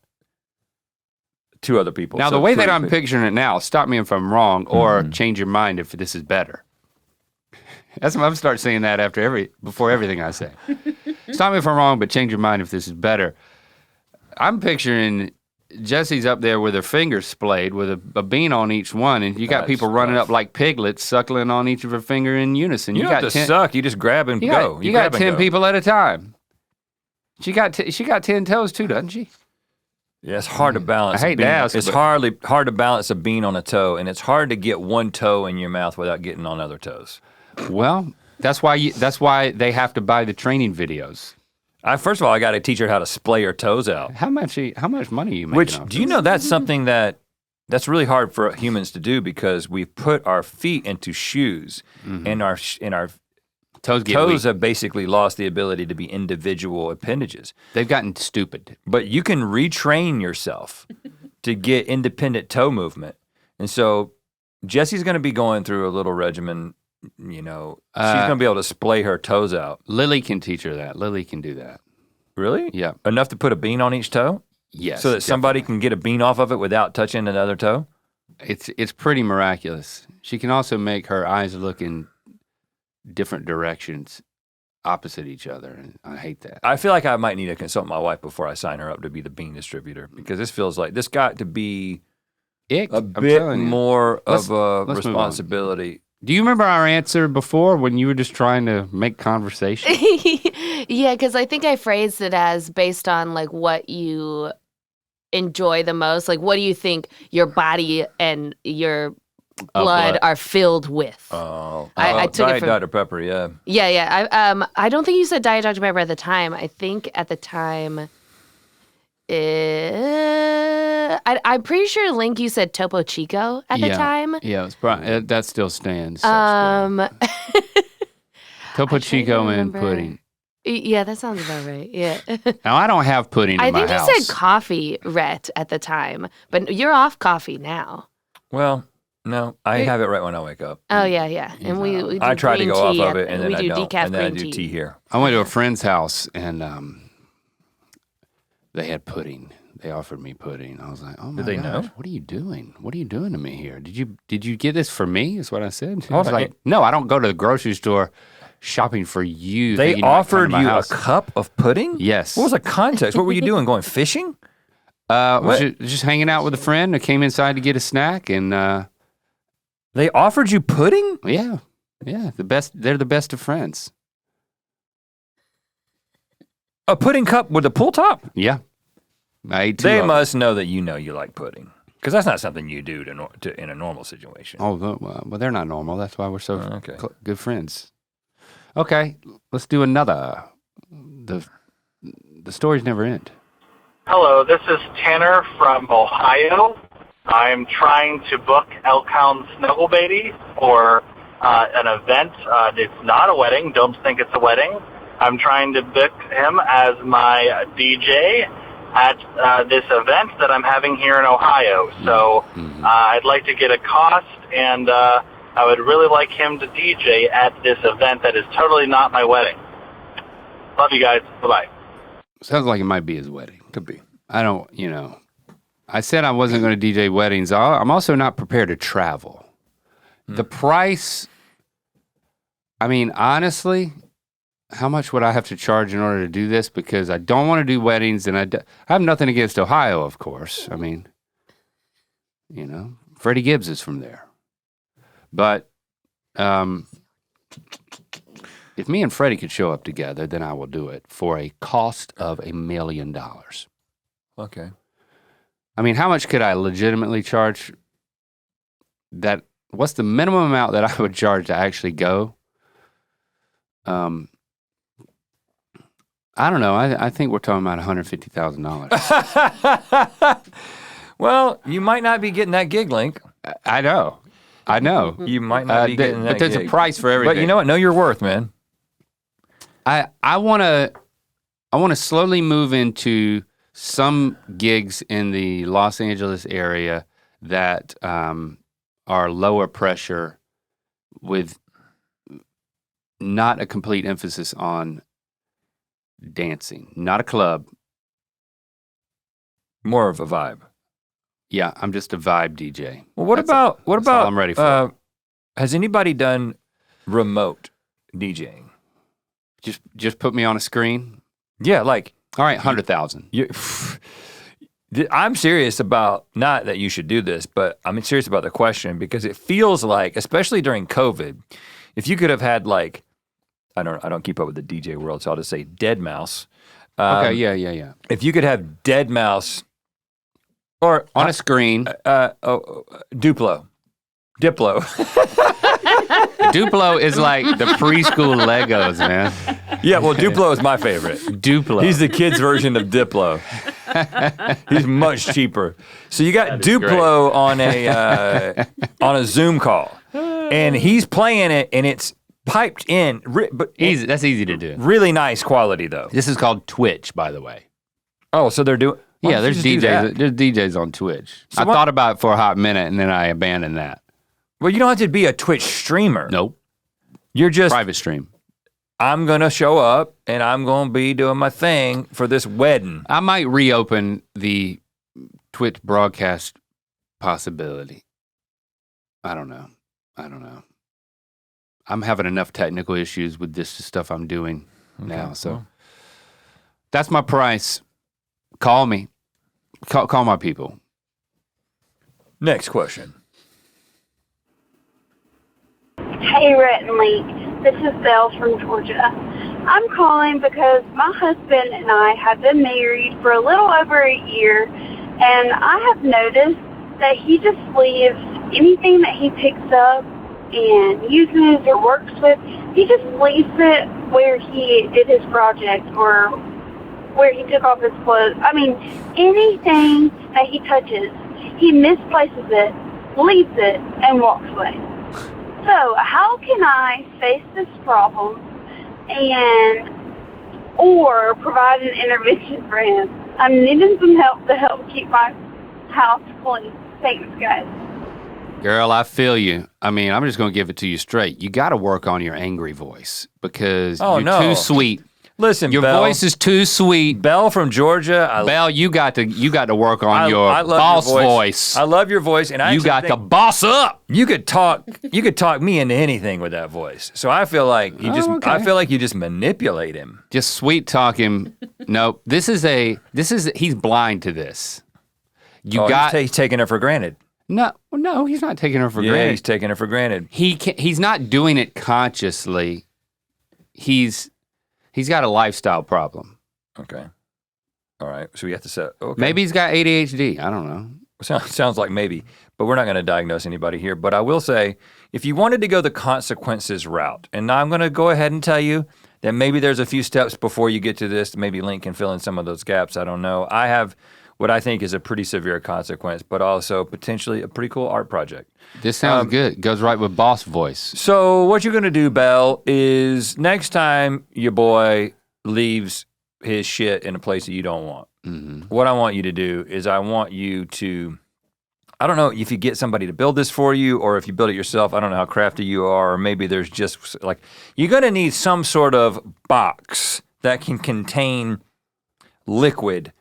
B: 2 other people.
A: Now,
B: So
A: the way that
B: 3
A: I'm
B: people.
A: picturing it now, stop me if I'm wrong, or change your mind if this is better. That's what I'm start saying that before everything I say. Stop me if I'm wrong, but change your mind if this is better. I'm picturing Jesse's up there with her fingers splayed with a bean on each one, and you got
B: That's
A: people running
B: rough.
A: up like piglets, suckling on each of her finger in unison.
B: You don't
A: got
B: have to suck. You just grab and go.
A: You
B: grab
A: got
B: and
A: 10
B: go.
A: people at a time. She got 10 toes too, doesn't she?
B: Yeah, it's hard to balance.
A: I hate
B: a bean.
A: to ask,
B: It's
A: but-
B: hard to balance a bean on a toe, and it's hard to get one toe in your mouth without getting on other toes.
A: Well, that's why they have to buy the training videos.
B: First of all, I got to teach her how to splay her toes out.
A: How much money are you making?
B: Which,
A: off
B: do you
A: this?
B: know that's something that's really hard for humans to do because we've put our feet into shoes, and our
A: Toes get
B: toes
A: weak.
B: have basically lost the ability to be individual appendages.
A: They've gotten stupid.
B: But you can retrain yourself to get independent toe movement. And so Jesse's gonna be going through a little regimen, she's gonna be able to splay her toes out.
A: Lily can teach her that. Lily can do that.
B: Really?
A: Yeah.
B: Enough to put a bean on each toe?
A: Yes.
B: So that somebody
A: definitely.
B: can get a bean off of it without touching another toe?
A: It's pretty miraculous. She can also make her eyes look in different directions opposite each other, and I hate that.
B: I feel like I might need to consult my wife before I sign her up to be the bean distributor because this feels like this got to be
A: Ick,
B: a
A: I'm
B: bit
A: telling you.
B: more
A: Let's
B: of a
A: move on.
B: responsibility.
A: Do you remember our answer before when you were just trying to make conversation?
E: Yeah, because I think I phrased it as based on like what you enjoy the most. Like, what do you think your body and your blood are filled with?
B: I
E: took it
B: Diet
E: from-
B: Dr. Pepper, yeah.
E: Yeah. I don't think you said Diet Dr. Pepper at the time. I think at the time, I'm pretty sure, Link, you said Topo Chico at the time.
A: Yeah, it's probably, that still stands.
E: Um,
A: Topo
E: I'm trying to
A: Chico and
E: remember.
A: pudding.
E: Yeah, that sounds about right. Yeah.
A: Now, I don't have pudding in
E: I
A: my
E: think
A: house.
E: you said coffee, Rhett, at the time, but you're off coffee now.
B: Well, no, I have it right when I wake up.
E: Oh yeah. And we do
B: I try to
E: green
B: go off
E: tea
B: of
E: at-
B: it, and then
E: we
B: I
E: do
B: don't,
E: decaf
B: and then I
E: green
B: do tea here.
A: I went to a friend's house, and they had pudding. They offered me pudding. I was like, "Oh my
B: Did they
A: gosh,
B: know?
A: what are you doing? What are you doing to me here? Did you get this for me?" Is what I said. I
B: Hold
A: was
B: on.
A: like, "No, I don't go to the grocery store shopping for you."
B: They
A: thinking you might come to
B: offered
A: my
B: you
A: house."
B: a cup of pudding?
A: Yes.
B: What was the context? What were you doing? Going fishing?
A: Was just hanging out with a friend. I came inside to get a snack, and
B: They offered you pudding?
A: yeah, the best. They're the best of friends.
B: A pudding cup with a pull top?
A: Yeah, I ate two
B: They
A: of them.
B: must know that you like pudding. Because that's not something you do in a normal situation.
A: Oh, well, they're not normal. That's why we're so
B: Okay.
A: good friends. Okay, let's do another. The stories never end.
F: Hello, this is Tanner from Ohio. I'm trying to book Elkhound Snugglebaity for an event. It's not a wedding. Don't think it's a wedding. I'm trying to book him as my DJ at this event that I'm having here in Ohio. So I'd like to get a cost, and I would really like him to DJ at this event that is totally not my wedding. Love you guys. Bye-bye.
A: Sounds like it might be his wedding.
B: Could be.
A: I don't, I said I wasn't going to DJ weddings. I'm also not prepared to travel. The price, I mean, honestly, how much would I have to charge in order to do this? Because I don't want to do weddings, and I have nothing against Ohio, of course. I mean, Freddie Gibbs is from there. But if me and Freddie could show up together, then I will do it for a cost of $1 million.
B: Okay.
A: I mean, how much could I legitimately charge? What's the minimum amount that I would charge to actually go? I don't know. I think we're talking about $150,000.
B: Well, you might not be getting that gig, Link.
A: I know.
B: You might not be getting that
A: but there's
B: gig.
A: a price for everything.
B: But you know what? Know your worth, man.
A: I want to slowly move into some gigs in the Los Angeles area that are lower pressure with not a complete emphasis on dancing, not a club.
B: More of a vibe.
A: Yeah, I'm just a vibe DJ.
B: Well, what about
A: all I'm ready for.
B: Has anybody done remote DJing?
A: Just put me on a screen.
B: Yeah, like
A: all right, 100,000.
B: I'm serious about, not that you should do this, but I'm serious about the question because it feels like, especially during COVID, if you could have had like, I don't keep up with the DJ world, so I'll just say Dead Mouse.
A: Okay, yeah.
B: If you could have Dead Mouse or
A: on a screen,
B: Duplo.
A: Duplo is like the preschool Legos, man.
B: Yeah, well, Duplo is my favorite.
A: Duplo.
B: He's the kid's version of Diplo. He's much cheaper. So you got Duplo on a Zoom call, and he's playing it, and it's piped in. But
A: easy. That's easy to do.
B: Really nice quality, though.
A: This is called Twitch, by the way.
B: Oh, so they're doing.
A: Yeah, there's DJs. There's DJs on Twitch. So I thought about it for a hot minute, and then I abandoned that.
B: Well, you don't have to be a Twitch streamer.
A: Nope.
B: You're just
A: private stream.
B: I'm gonna show up and I'm gonna be doing my thing for this wedding.
A: I might reopen the Twitch broadcast possibility. I don't know. I'm having enough technical issues with this stuff I'm doing now. So that's my price. Call me. Call my people.
B: Next question.
G: Hey, Rhett and Link. This is Belle from Georgia. I'm calling because my husband and I have been married for a little over a year, and I have noticed that he just leaves anything that he picks up and uses or works with, he just leaves it where he did his project or where he took off his clothes. I mean, anything that he touches, he misplaces it, leaves it, and walks away. So how can I face this problem or provide an intervention for him? I'm needing some help to help keep my house clean. Thanks, guys.
A: Girl, I feel you. I mean, I'm just going to give it to you straight. You got to work on your angry voice because you're too sweet.
B: Listen,
A: your
B: Belle,
A: voice is too sweet.
B: Belle from Georgia.
A: Belle, you got to work on your boss voice.
B: I love your voice, and
A: you got to boss up.
B: You could talk me into anything with that voice. So I feel like I feel like you just manipulate him.
A: Just sweet talk him. No, he's blind to this.
B: He's taking her for granted.
A: No, he's not taking her for granted.
B: Yeah, he's taking her for granted.
A: He's not doing it consciously. He's got a lifestyle problem.
B: Okay. All right. So we have to set. Okay.
A: Maybe he's got ADHD. I don't know.
B: Sounds like maybe, but we're not going to diagnose anybody here. But I will say, if you wanted to go the consequences route, and now I'm going to go ahead and tell you that maybe there's a few steps before you get to this. Maybe Link can fill in some of those gaps. I don't know. I have what I think is a pretty severe consequence, but also potentially a pretty cool art project.
A: This sounds good. Goes right with boss voice.
B: So what you're going to do, Belle, is next time your boy leaves his shit in a place that you don't want, what I want you to do is I want you to, I don't know if you get somebody to build this for you or if you build it yourself. I don't know how crafty you are, or maybe there's just like, you're going to need some sort of box that can contain liquid.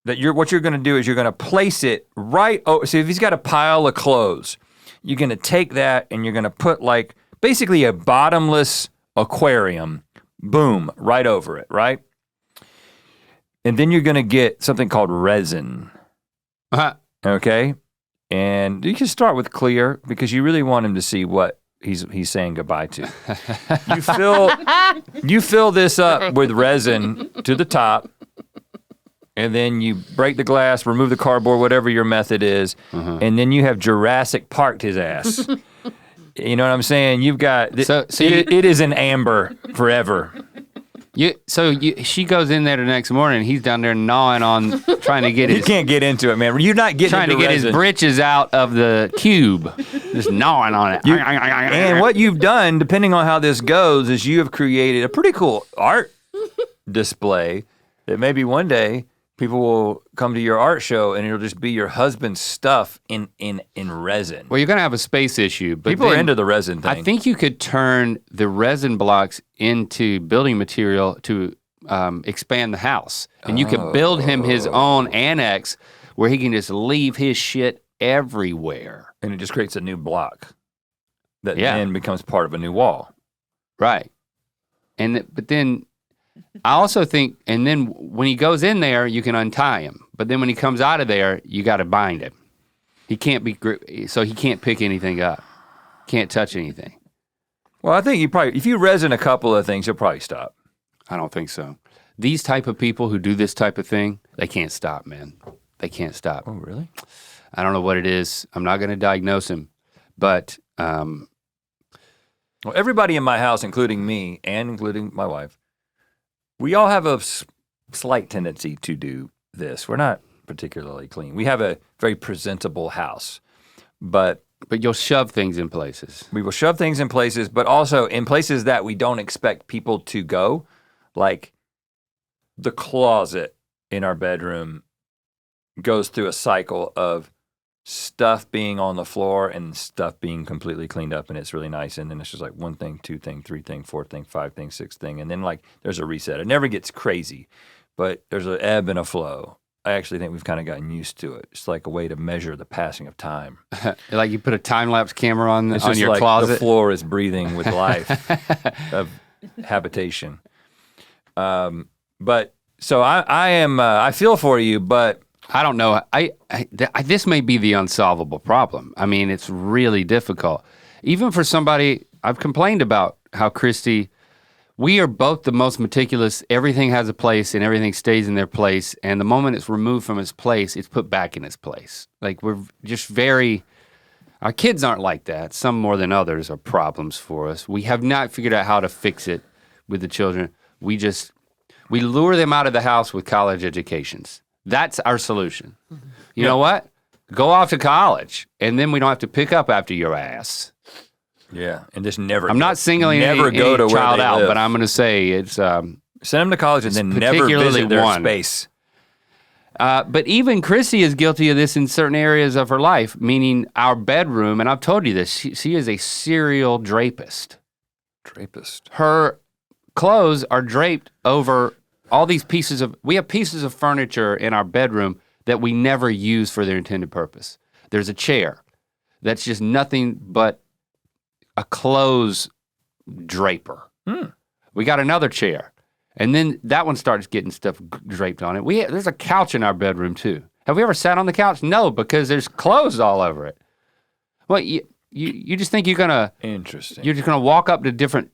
B: What you're going to do is you're going to place it right. Oh, so if he's got a pile of clothes, you're going to take that and you're going to put like basically a bottomless aquarium, boom, right over it, right? And then you're going to get something called resin. Okay, and you can start with clear because you really want him to see what he's saying goodbye to. You fill this up with resin to the top. And then you break the glass, remove the cardboard, whatever your method is, and then you have Jurassic Parked his ass. You know what I'm saying? You've got, it is an amber forever.
A: She goes in there the next morning. And he's down there gnawing on trying to get
B: You
A: his
B: can't get into it, man. You're not getting
A: trying to
B: into
A: get
B: resin.
A: his britches out of the cube, just gnawing on it.
B: And what you've done, depending on how this goes, is you have created a pretty cool art display that maybe one day people will come to your art show and it'll just be your husband's stuff in resin.
A: Well, you're gonna have a space issue, but
B: People are into the resin thing.
A: I think you could turn the resin blocks into building material to expand the house, and you could build him his own annex where he can just leave his shit everywhere.
B: And it just creates a new block that then becomes part of a new wall.
A: Right. But then I also think, and then when he goes in there, you can untie him. But then when he comes out of there, you got to bind him. He can't so he can't pick anything up. Can't touch anything.
B: Well, I think if you resin a couple of things, you'll probably stop.
A: I don't think so. These type of people who do this type of thing, they can't stop, man. They can't stop.
B: Oh, really?
A: I don't know what it is. I'm not going to diagnose him, but
B: well, everybody in my house, including me and including my wife, we all have a slight tendency to do this. We're not particularly clean. We have a very presentable house, but
A: you'll shove things in places.
B: We will shove things in places, but also in places that we don't expect people to go, like the closet in our bedroom goes through a cycle of stuff being on the floor and stuff being completely cleaned up, and it's really nice. And then it's just like one thing, two thing, three thing, four thing, five thing, six thing, and then like there's a reset. It never gets crazy, but there's an ebb and a flow. I actually think we've kind of gotten used to it. It's like a way to measure the passing of time.
A: Like you put a time-lapse camera on your
B: like
A: closet.
B: The floor is breathing with life of habitation. But so I feel for you, but
A: I don't know. This may be the unsolvable problem. I mean, it's really difficult. Even for somebody, I've complained about how Christy, we are both the most meticulous. Everything has a place and everything stays in their place. And the moment it's removed from its place, it's put back in its place. Like we're just our kids aren't like that. Some more than others are problems for us. We have not figured out how to fix it with the children. We lure them out of the house with college educations. That's our solution. Mm-hmm. You know what? Go off to college, and then we don't have to pick up after your ass.
B: Yeah, and just never.
A: I'm not singling any child out, but I'm going to say it's
B: send them to college and then never visit their space.
A: But even Chrissy is guilty of this in certain areas of her life, meaning our bedroom. And I've told you this. She is a serial drapist. Her clothes are draped over all these we have pieces of furniture in our bedroom that we never use for their intended purpose. There's a chair that's just nothing but a clothes draper. We got another chair, and then that one starts getting stuff draped on it. There's a couch in our bedroom too. Have we ever sat on the couch? No, because there's clothes all over it. Well, you just think you're just gonna walk up to different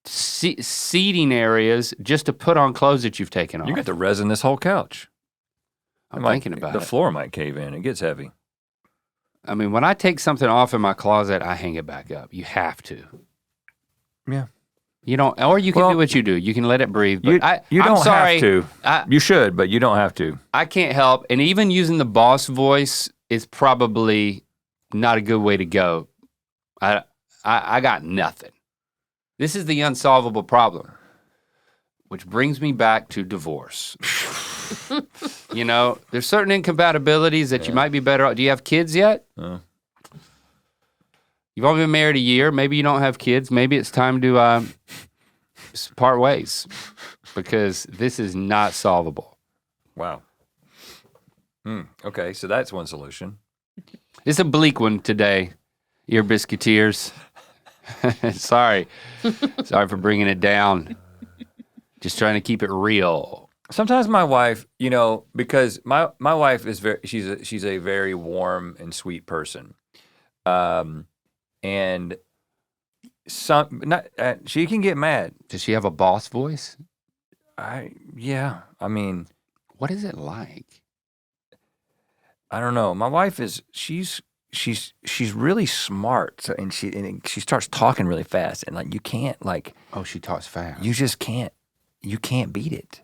A: seating areas just to put on clothes that you've taken off.
B: You got to resin this whole couch.
A: I'm thinking about it.
B: The floor might cave in. It gets heavy.
A: I mean, when I take something off in my closet, I hang it back up. You have to.
B: Yeah.
A: You don't, or you can do what you do. You can let it breathe. But
B: you don't
A: have
B: to. You should, but you don't have to.
A: I can't help. And even using the boss voice is probably not a good way to go. I got nothing. This is the unsolvable problem, which brings me back to divorce. You know, there's certain incompatibilities that you might be better off. Do you have kids yet? You've only been married a year. Maybe you don't have kids. Maybe it's time to part ways because this is not solvable.
B: Wow. Okay, so that's one solution.
A: It's a bleak one today, Ear Biscuiteers. Sorry for bringing it down. Just trying to keep it real.
B: Sometimes my wife, you know, because my wife is she's a very warm and sweet person, and she can get mad.
A: Does she have a boss voice?
B: I mean,
A: what is it like?
B: I don't know. My wife she's really smart, and she starts talking really fast, and like you can't like.
A: Oh, she talks fast.
B: You just can't you can't beat it.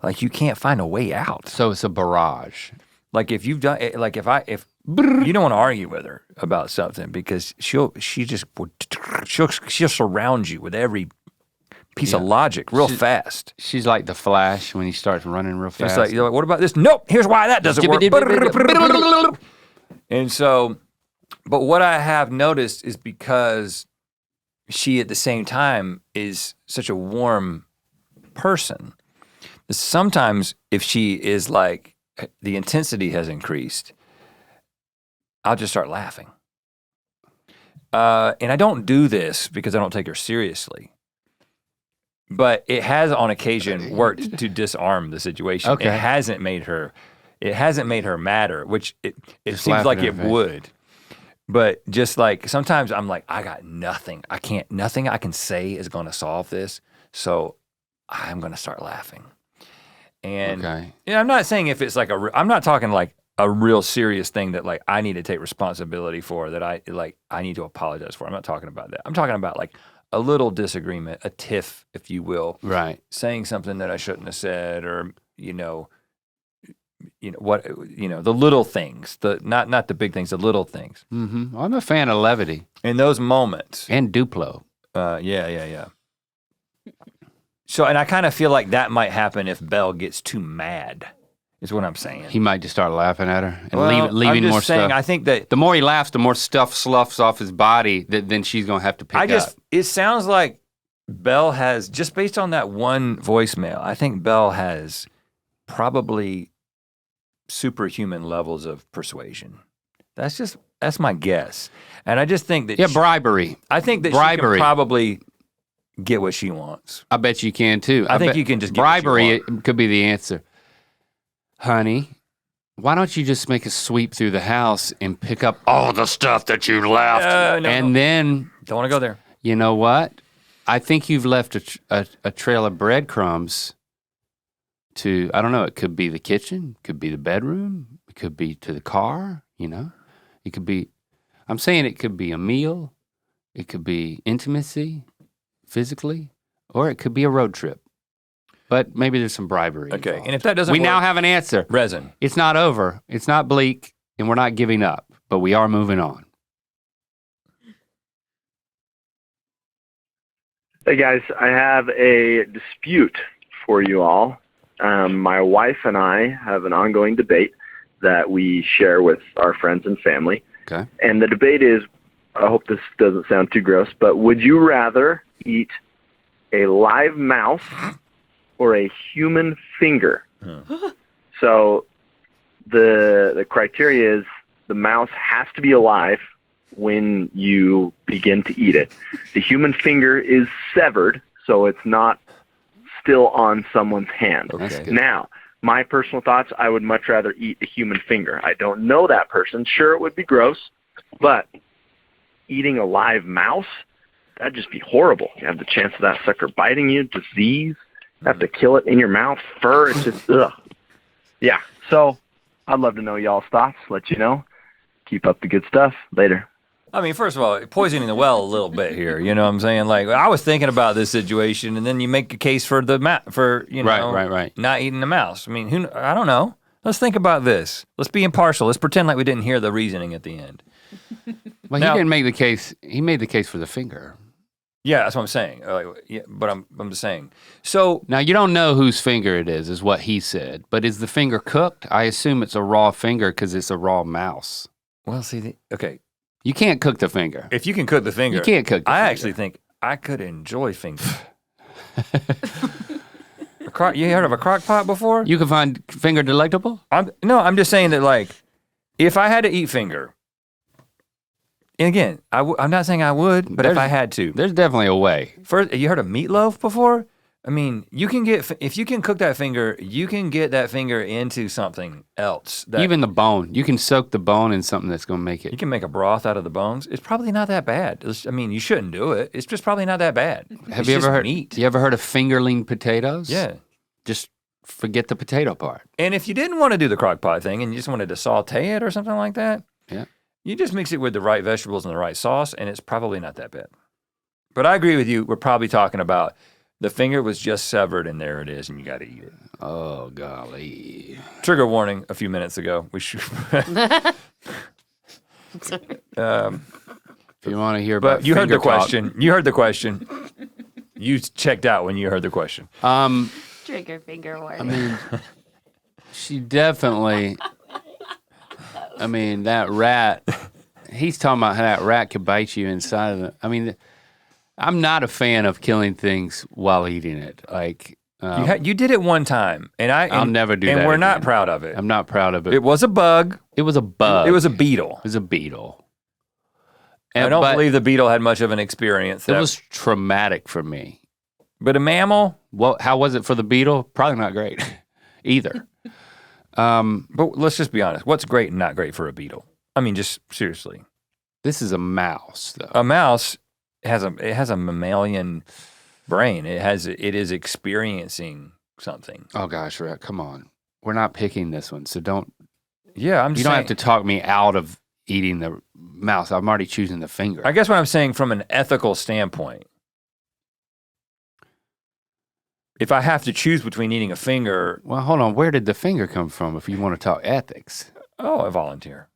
B: Like you can't find a way out.
A: So it's a barrage.
B: Like if you've done, like if you don't want to argue with her about something because she'll surround you with every piece of logic real fast.
A: She's like the Flash when he starts running real fast.
B: It's like, you're like, what about this? Nope, here's why that doesn't work. And so, but what I have noticed is because she at the same time is such a warm person, sometimes if she is like, the intensity has increased, I'll just start laughing. And I don't do this because I don't take her seriously. But it has on occasion worked to disarm the situation.
A: Okay.
B: It hasn't made her madder, which it seems like it would. But just like sometimes I'm like, I got nothing. Nothing I can say is gonna solve this. So I'm gonna start laughing. And I'm not saying if it's like I'm not talking like a real serious thing that like I need to take responsibility for, that I need to apologize for. I'm not talking about that. I'm talking about like a little disagreement, a tiff, if you will.
A: Right.
B: Saying something that I shouldn't have said, or the little things, not the big things, the little things.
A: Mm-hmm. I'm a fan of levity.
B: In those moments.
A: And Duplo.
B: Yeah. So, and I kind of feel like that might happen if Belle gets too mad, is what I'm saying.
A: He might just start laughing at her and leaving
B: I'm just
A: more
B: saying,
A: stuff.
B: I think that
A: the more he laughs, the more stuff sloughs off his body that then she's gonna have to pick up.
B: It sounds like Belle has, just based on that one voicemail, I think Belle has probably superhuman levels of persuasion. That's my guess. And I just think that
A: bribery.
B: I think that she can probably get what she wants.
A: I bet you can too.
B: I think you can just get
A: bribery.
B: what you want.
A: It could be the answer. Honey, why don't you just make a sweep through the house and pick up all the stuff that you left? Then
B: don't want to go there.
A: You know what? I think you've left a trail of breadcrumbs to, I don't know, it could be the kitchen, could be the bedroom, it could be to the car, It could be, I'm saying it could be a meal, it could be intimacy, physically, or it could be a road trip. But maybe there's some bribery.
B: Okay,
A: involved.
B: and if that doesn't
A: work,
B: work,
A: now have an answer.
B: Resin.
A: It's not over. It's not bleak, and we're not giving up, but we are moving on.
H: Hey guys, I have a dispute for you all. My wife and I have an ongoing debate that we share with our friends and family.
A: Okay.
H: And the debate is, I hope this doesn't sound too gross, but would you rather eat a live mouse or a human finger? So the criteria is the mouse has to be alive when you begin to eat it. The human finger is severed, so it's not still on someone's hand.
B: Okay.
H: Now, my personal thoughts, I would much rather eat the human finger. I don't know that person. Sure, it would be gross, but eating a live mouse, that'd just be horrible. You have the chance of that sucker biting you, disease, you have to kill it in your mouth, fur, it's just, ugh. Yeah, so I'd love to know y'all's thoughts, let you know. Keep up the good stuff. Later.
B: I mean, first of all, poisoning the well a little bit here. You know what I'm saying? Like, I was thinking about this situation, and then you make a case for
A: right.
B: not eating the mouse. I mean, I don't know. Let's think about this. Let's be impartial. Let's pretend like we didn't hear the reasoning at the end.
A: Well, he didn't make the case. He made the case for the finger.
B: Yeah, that's what I'm saying. But I'm just saying. So
A: now you don't know whose finger it is what he said. But is the finger cooked? I assume it's a raw finger because it's a raw mouse.
B: Well, see, okay.
A: You can't cook the finger.
B: If you can cook the finger.
A: You can't cook the finger.
B: I actually think I could enjoy finger. You heard of a crock pot before?
A: You can find finger delectable?
B: I'm just saying that, like, if I had to eat finger, and again, I'm not saying I would, but if I had to.
A: There's definitely a way.
B: First, you heard of meatloaf before? I mean, if you can cook that finger, you can get that finger into something else.
A: Even the bone. You can soak the bone in something that's going to make it.
B: You can make a broth out of the bones. It's probably not that bad. I mean, you shouldn't do it. It's just probably not that bad.
A: Have you ever heard
B: meat.
A: You ever heard of fingerling potatoes?
B: Yeah.
A: Just forget the potato part.
B: And if you didn't want to do the crock pot thing and you just wanted to saute it or something like that,
A: yeah,
B: you just mix it with the right vegetables and the right sauce, and it's probably not that bad. But I agree with you. We're probably talking about The finger was just severed, and there it is, and you got to eat it.
A: Oh, golly.
B: Trigger warning a few minutes ago. We should.
A: If you want to hear about
B: But you heard the
A: finger talk-
B: question. You heard the question. You checked out when you heard the question.
E: Trigger finger warning.
A: I mean, she definitely. I mean, that rat. He's talking about how that rat could bite you inside of it. I mean, I'm not a fan of killing things while eating it. Like
B: You did it one time, and
A: I'll never do that.
B: And we're not
A: again.
B: proud of it.
A: I'm not proud of it.
B: It was a bug.
A: It was a bug.
B: It was a beetle.
A: It was a beetle.
B: I don't believe the beetle had much of an experience.
A: It was traumatic for me.
B: But a mammal?
A: Well, how was it for the beetle? Probably not great either.
B: But let's just be honest. What's great and not great for a beetle? I mean, just seriously.
A: This is a mouse, though.
B: A mouse has a mammalian brain. It is experiencing something.
A: Oh gosh, Rhett, come on. We're not picking this one, so don't.
B: Yeah, I'm.
A: You don't have to talk me out of eating the mouse. I'm already choosing the finger.
B: I guess what I'm saying from an ethical standpoint, if I have to choose between eating a finger,
A: well, hold on. Where did the finger come from? If you want to talk ethics,
B: I volunteer.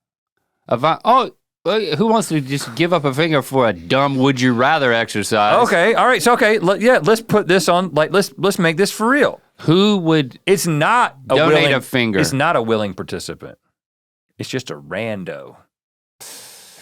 A: Who wants to just give up a finger for a dumb would you rather exercise?
B: Okay, all right. So let's put this on. Like let's make this for real.
A: Who would?
B: It's not
A: donate a finger.
B: It's not a willing participant. It's just a rando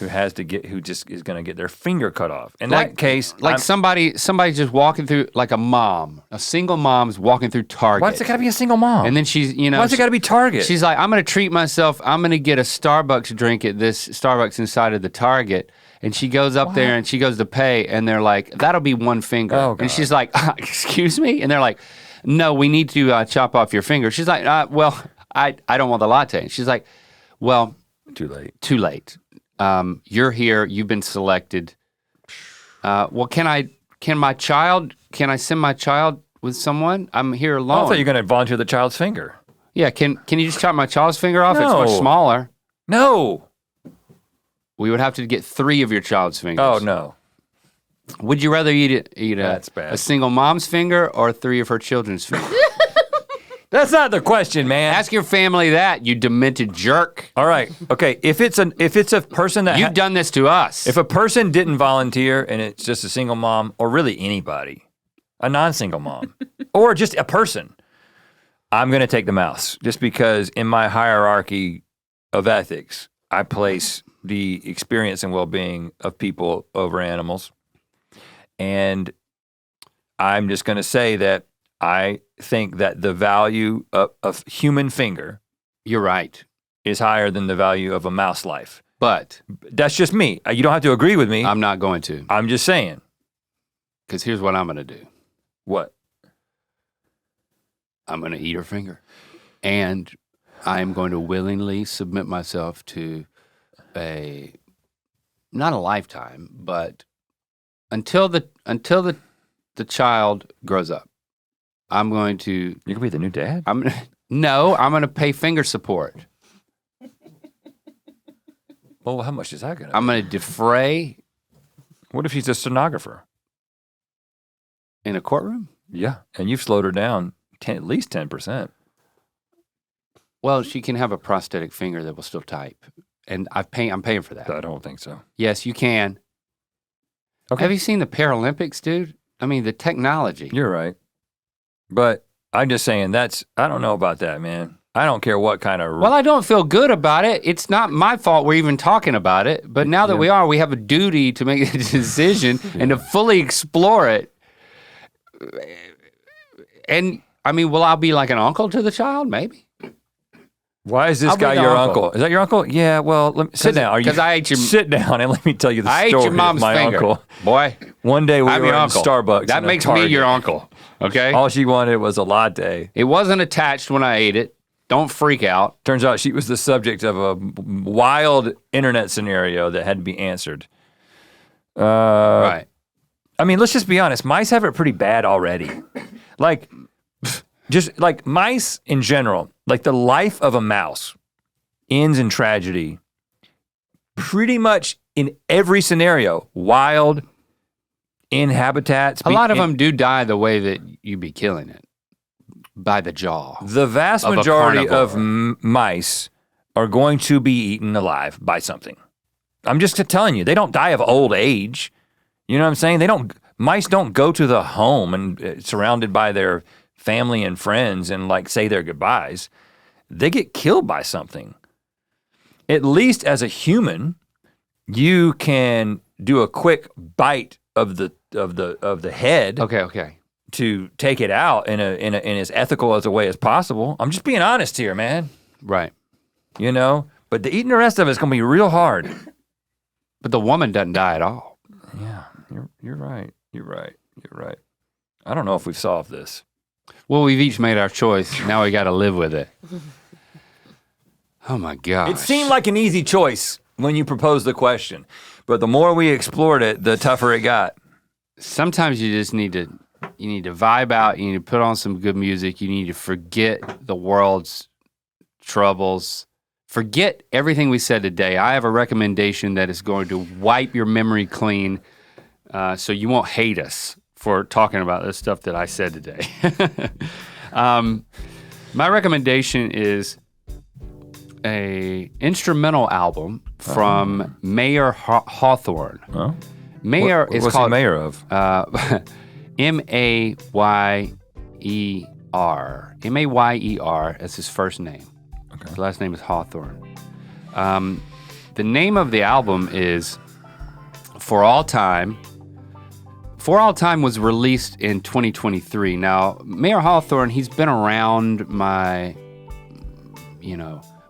B: who just is going to get their finger cut off. In that case,
A: somebody just walking through, like a single mom's walking through Target.
B: Why's it got to be a single mom?
A: And then she's,
B: why's it got to be Target?
A: She's like, I'm going to treat myself. I'm going to get a Starbucks drink at this Starbucks inside of the Target. And she goes up there and she goes to pay, and they're like, that'll be one finger.
B: Oh, God.
A: And she's like, excuse me? And they're like, no, we need to chop off your finger. She's like, well, I don't want the latte. And she's like, well,
B: too late.
A: You're here. You've been selected. Well, can I send my child with someone? I'm here alone.
B: I thought you were going to volunteer the child's finger.
A: Yeah. Can you just chop my child's finger off?
B: No.
A: It's much smaller.
B: No.
A: We would have to get 3 of your child's fingers.
B: Oh no.
A: Would you rather eat
B: That's bad.
A: a single mom's finger or 3 of her children's fingers?
B: That's not the question, man.
A: Ask your family that, you demented jerk.
B: All right. Okay. If it's a person that
A: You've done this to us.
B: If a person didn't volunteer and it's just a single mom, or really anybody, a non-single mom, or just a person, I'm going to take the mouse just because in my hierarchy of ethics, I place the experience and well-being of people over animals. And I'm just going to say that I think that the value of human finger,
A: you're right,
B: is higher than the value of a mouse life.
A: But
B: that's just me. You don't have to agree with me.
A: I'm not going to.
B: I'm just saying.
A: Because here's what I'm going to do.
B: What?
A: I'm going to eat her finger. And I'm going to willingly submit myself to not a lifetime, but until the child grows up. I'm going to.
B: You can be the new dad?
A: I'm going to pay finger support.
B: Well, how much is that going to be?
A: I'm going to defray.
B: What if she's a stenographer?
A: In a courtroom?
B: Yeah, and you've slowed her down at least 10%.
A: Well, she can have a prosthetic finger that will still type. And I'm paying for that.
B: I don't think so.
A: Yes, you can.
B: Okay.
A: Have you seen the Paralympics, dude? I mean, the technology.
B: You're right. But I'm just saying I don't know about that, man. I don't care what kind of.
A: Well, I don't feel good about it. It's not my fault we're even talking about it. But now that we have a duty to make a decision and to fully explore it. And I mean, will I be like an uncle to the child? Maybe.
B: Why is this guy your uncle? Is that your uncle? Yeah, well, sit down.
A: Because I ate your...
B: Sit down and let me tell you the story
A: I ate your mom's
B: of my
A: finger.
B: uncle.
A: Boy.
B: One day we
A: I'm
B: were
A: your
B: in
A: uncle.
B: Starbucks.
A: That makes me your uncle, okay?
B: All she wanted was a latte.
A: It wasn't attached when I ate it. Don't freak out.
B: Turns out she was the subject of a wild internet scenario that had to be answered.
A: Right.
B: I mean, let's just be honest. Mice have it pretty bad already. Like, just like mice in general, like the life of a mouse ends in tragedy pretty much in every scenario. Wild, in habitats.
A: A lot of them do die the way that you be killing it, by the jaw.
B: The vast majority of mice are going to be eaten alive by something. I'm just telling you, they don't die of old age. You know what I'm saying? Mice don't go to the home and surrounded by their family and friends and like say their goodbyes. They get killed by something. At least as a human, you can do a quick bite of the head.
A: Okay.
B: To take it out in as ethical as a way as possible. I'm just being honest here, man.
A: Right.
B: You know, but eating the rest of it's gonna be real hard.
A: But the woman doesn't die at all.
B: Yeah, you're right. You're right. I don't know if we've solved this.
A: Well, we've each made our choice. Now we got to live with it. Oh my gosh.
B: It seemed like an easy choice when you proposed the question, but the more we explored it, the tougher it got.
A: Sometimes you just need to vibe out. You need to put on some good music. You need to forget the world's troubles. Forget everything we said today. I have a recommendation that is going to wipe your memory clean, so you won't hate us for talking about this stuff that I said today. My recommendation is a instrumental album from Mayer Hawthorne.
B: Oh.
A: Mayer is
B: what's
A: called
B: he mayor of?
A: Mayer. Mayer. That's his first name.
B: Okay.
A: His last name is Hawthorne. The name of the album is For All Time. For All Time was released in 2023. Now, Mayer Hawthorne, he's been around my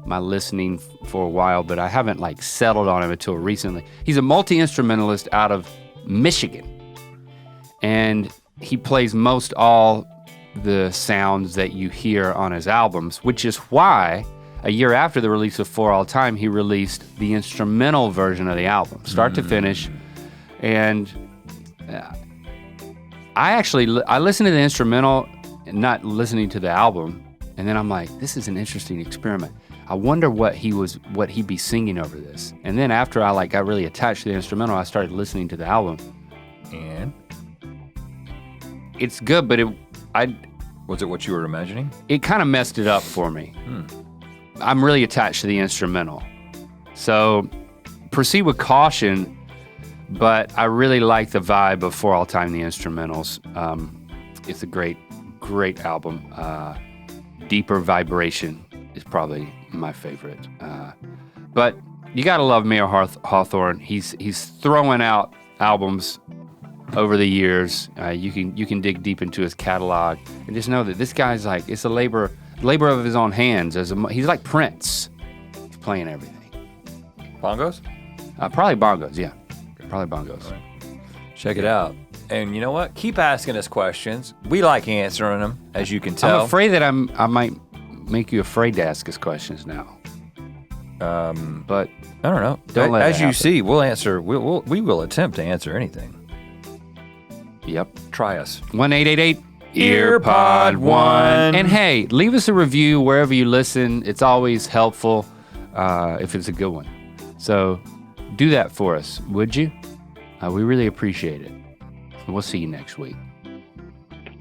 A: listening for a while, but I haven't like settled on him until recently. He's a multi-instrumentalist out of Michigan. And he plays most all the sounds that you hear on his albums, which is why a year after the release of For All Time, he released the instrumental version of the album, start to finish. And I listened to the instrumental, not listening to the album, and then I'm like, this is an interesting experiment. I wonder what he'd be singing over this. And then after I got really attached to the instrumental, I started listening to the album.
B: And
A: it's good, but
B: was it what you were imagining?
A: It kind of messed it up for me. I'm really attached to the instrumental. So proceed with caution, but I really like the vibe of For All Time, the instrumentals. It's a great album. Deeper Vibration is probably my favorite. But you gotta love Mayer Hawthorne. He's throwing out albums over the years. You can dig deep into his catalog and just know that this guy's it's a labor of his own hands. He's like Prince. He's playing everything.
B: Bongos?
A: Probably bongos, yeah. Probably bongos.
B: Right. Check it out. And you know what? Keep asking us questions. We like answering them, as you can tell.
A: I'm afraid that I might make you afraid to ask us questions now. But
B: I don't know.
A: Don't let
B: as
A: it
B: you
A: happen.
B: see, we'll answer. We will attempt to answer anything.
A: Yep.
B: Try us.
A: 1-888-EARPOD1. And hey, leave us a review wherever you listen. It's always helpful if it's a good one. So do that for us, would you? We really appreciate it. We'll see you next week.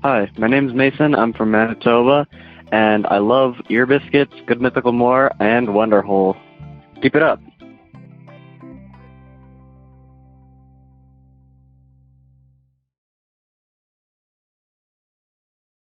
I: Hi, my name's Mason. I'm from Manitoba, and I love Ear Biscuits, Good Mythical More, and Wonderhole. Keep it up.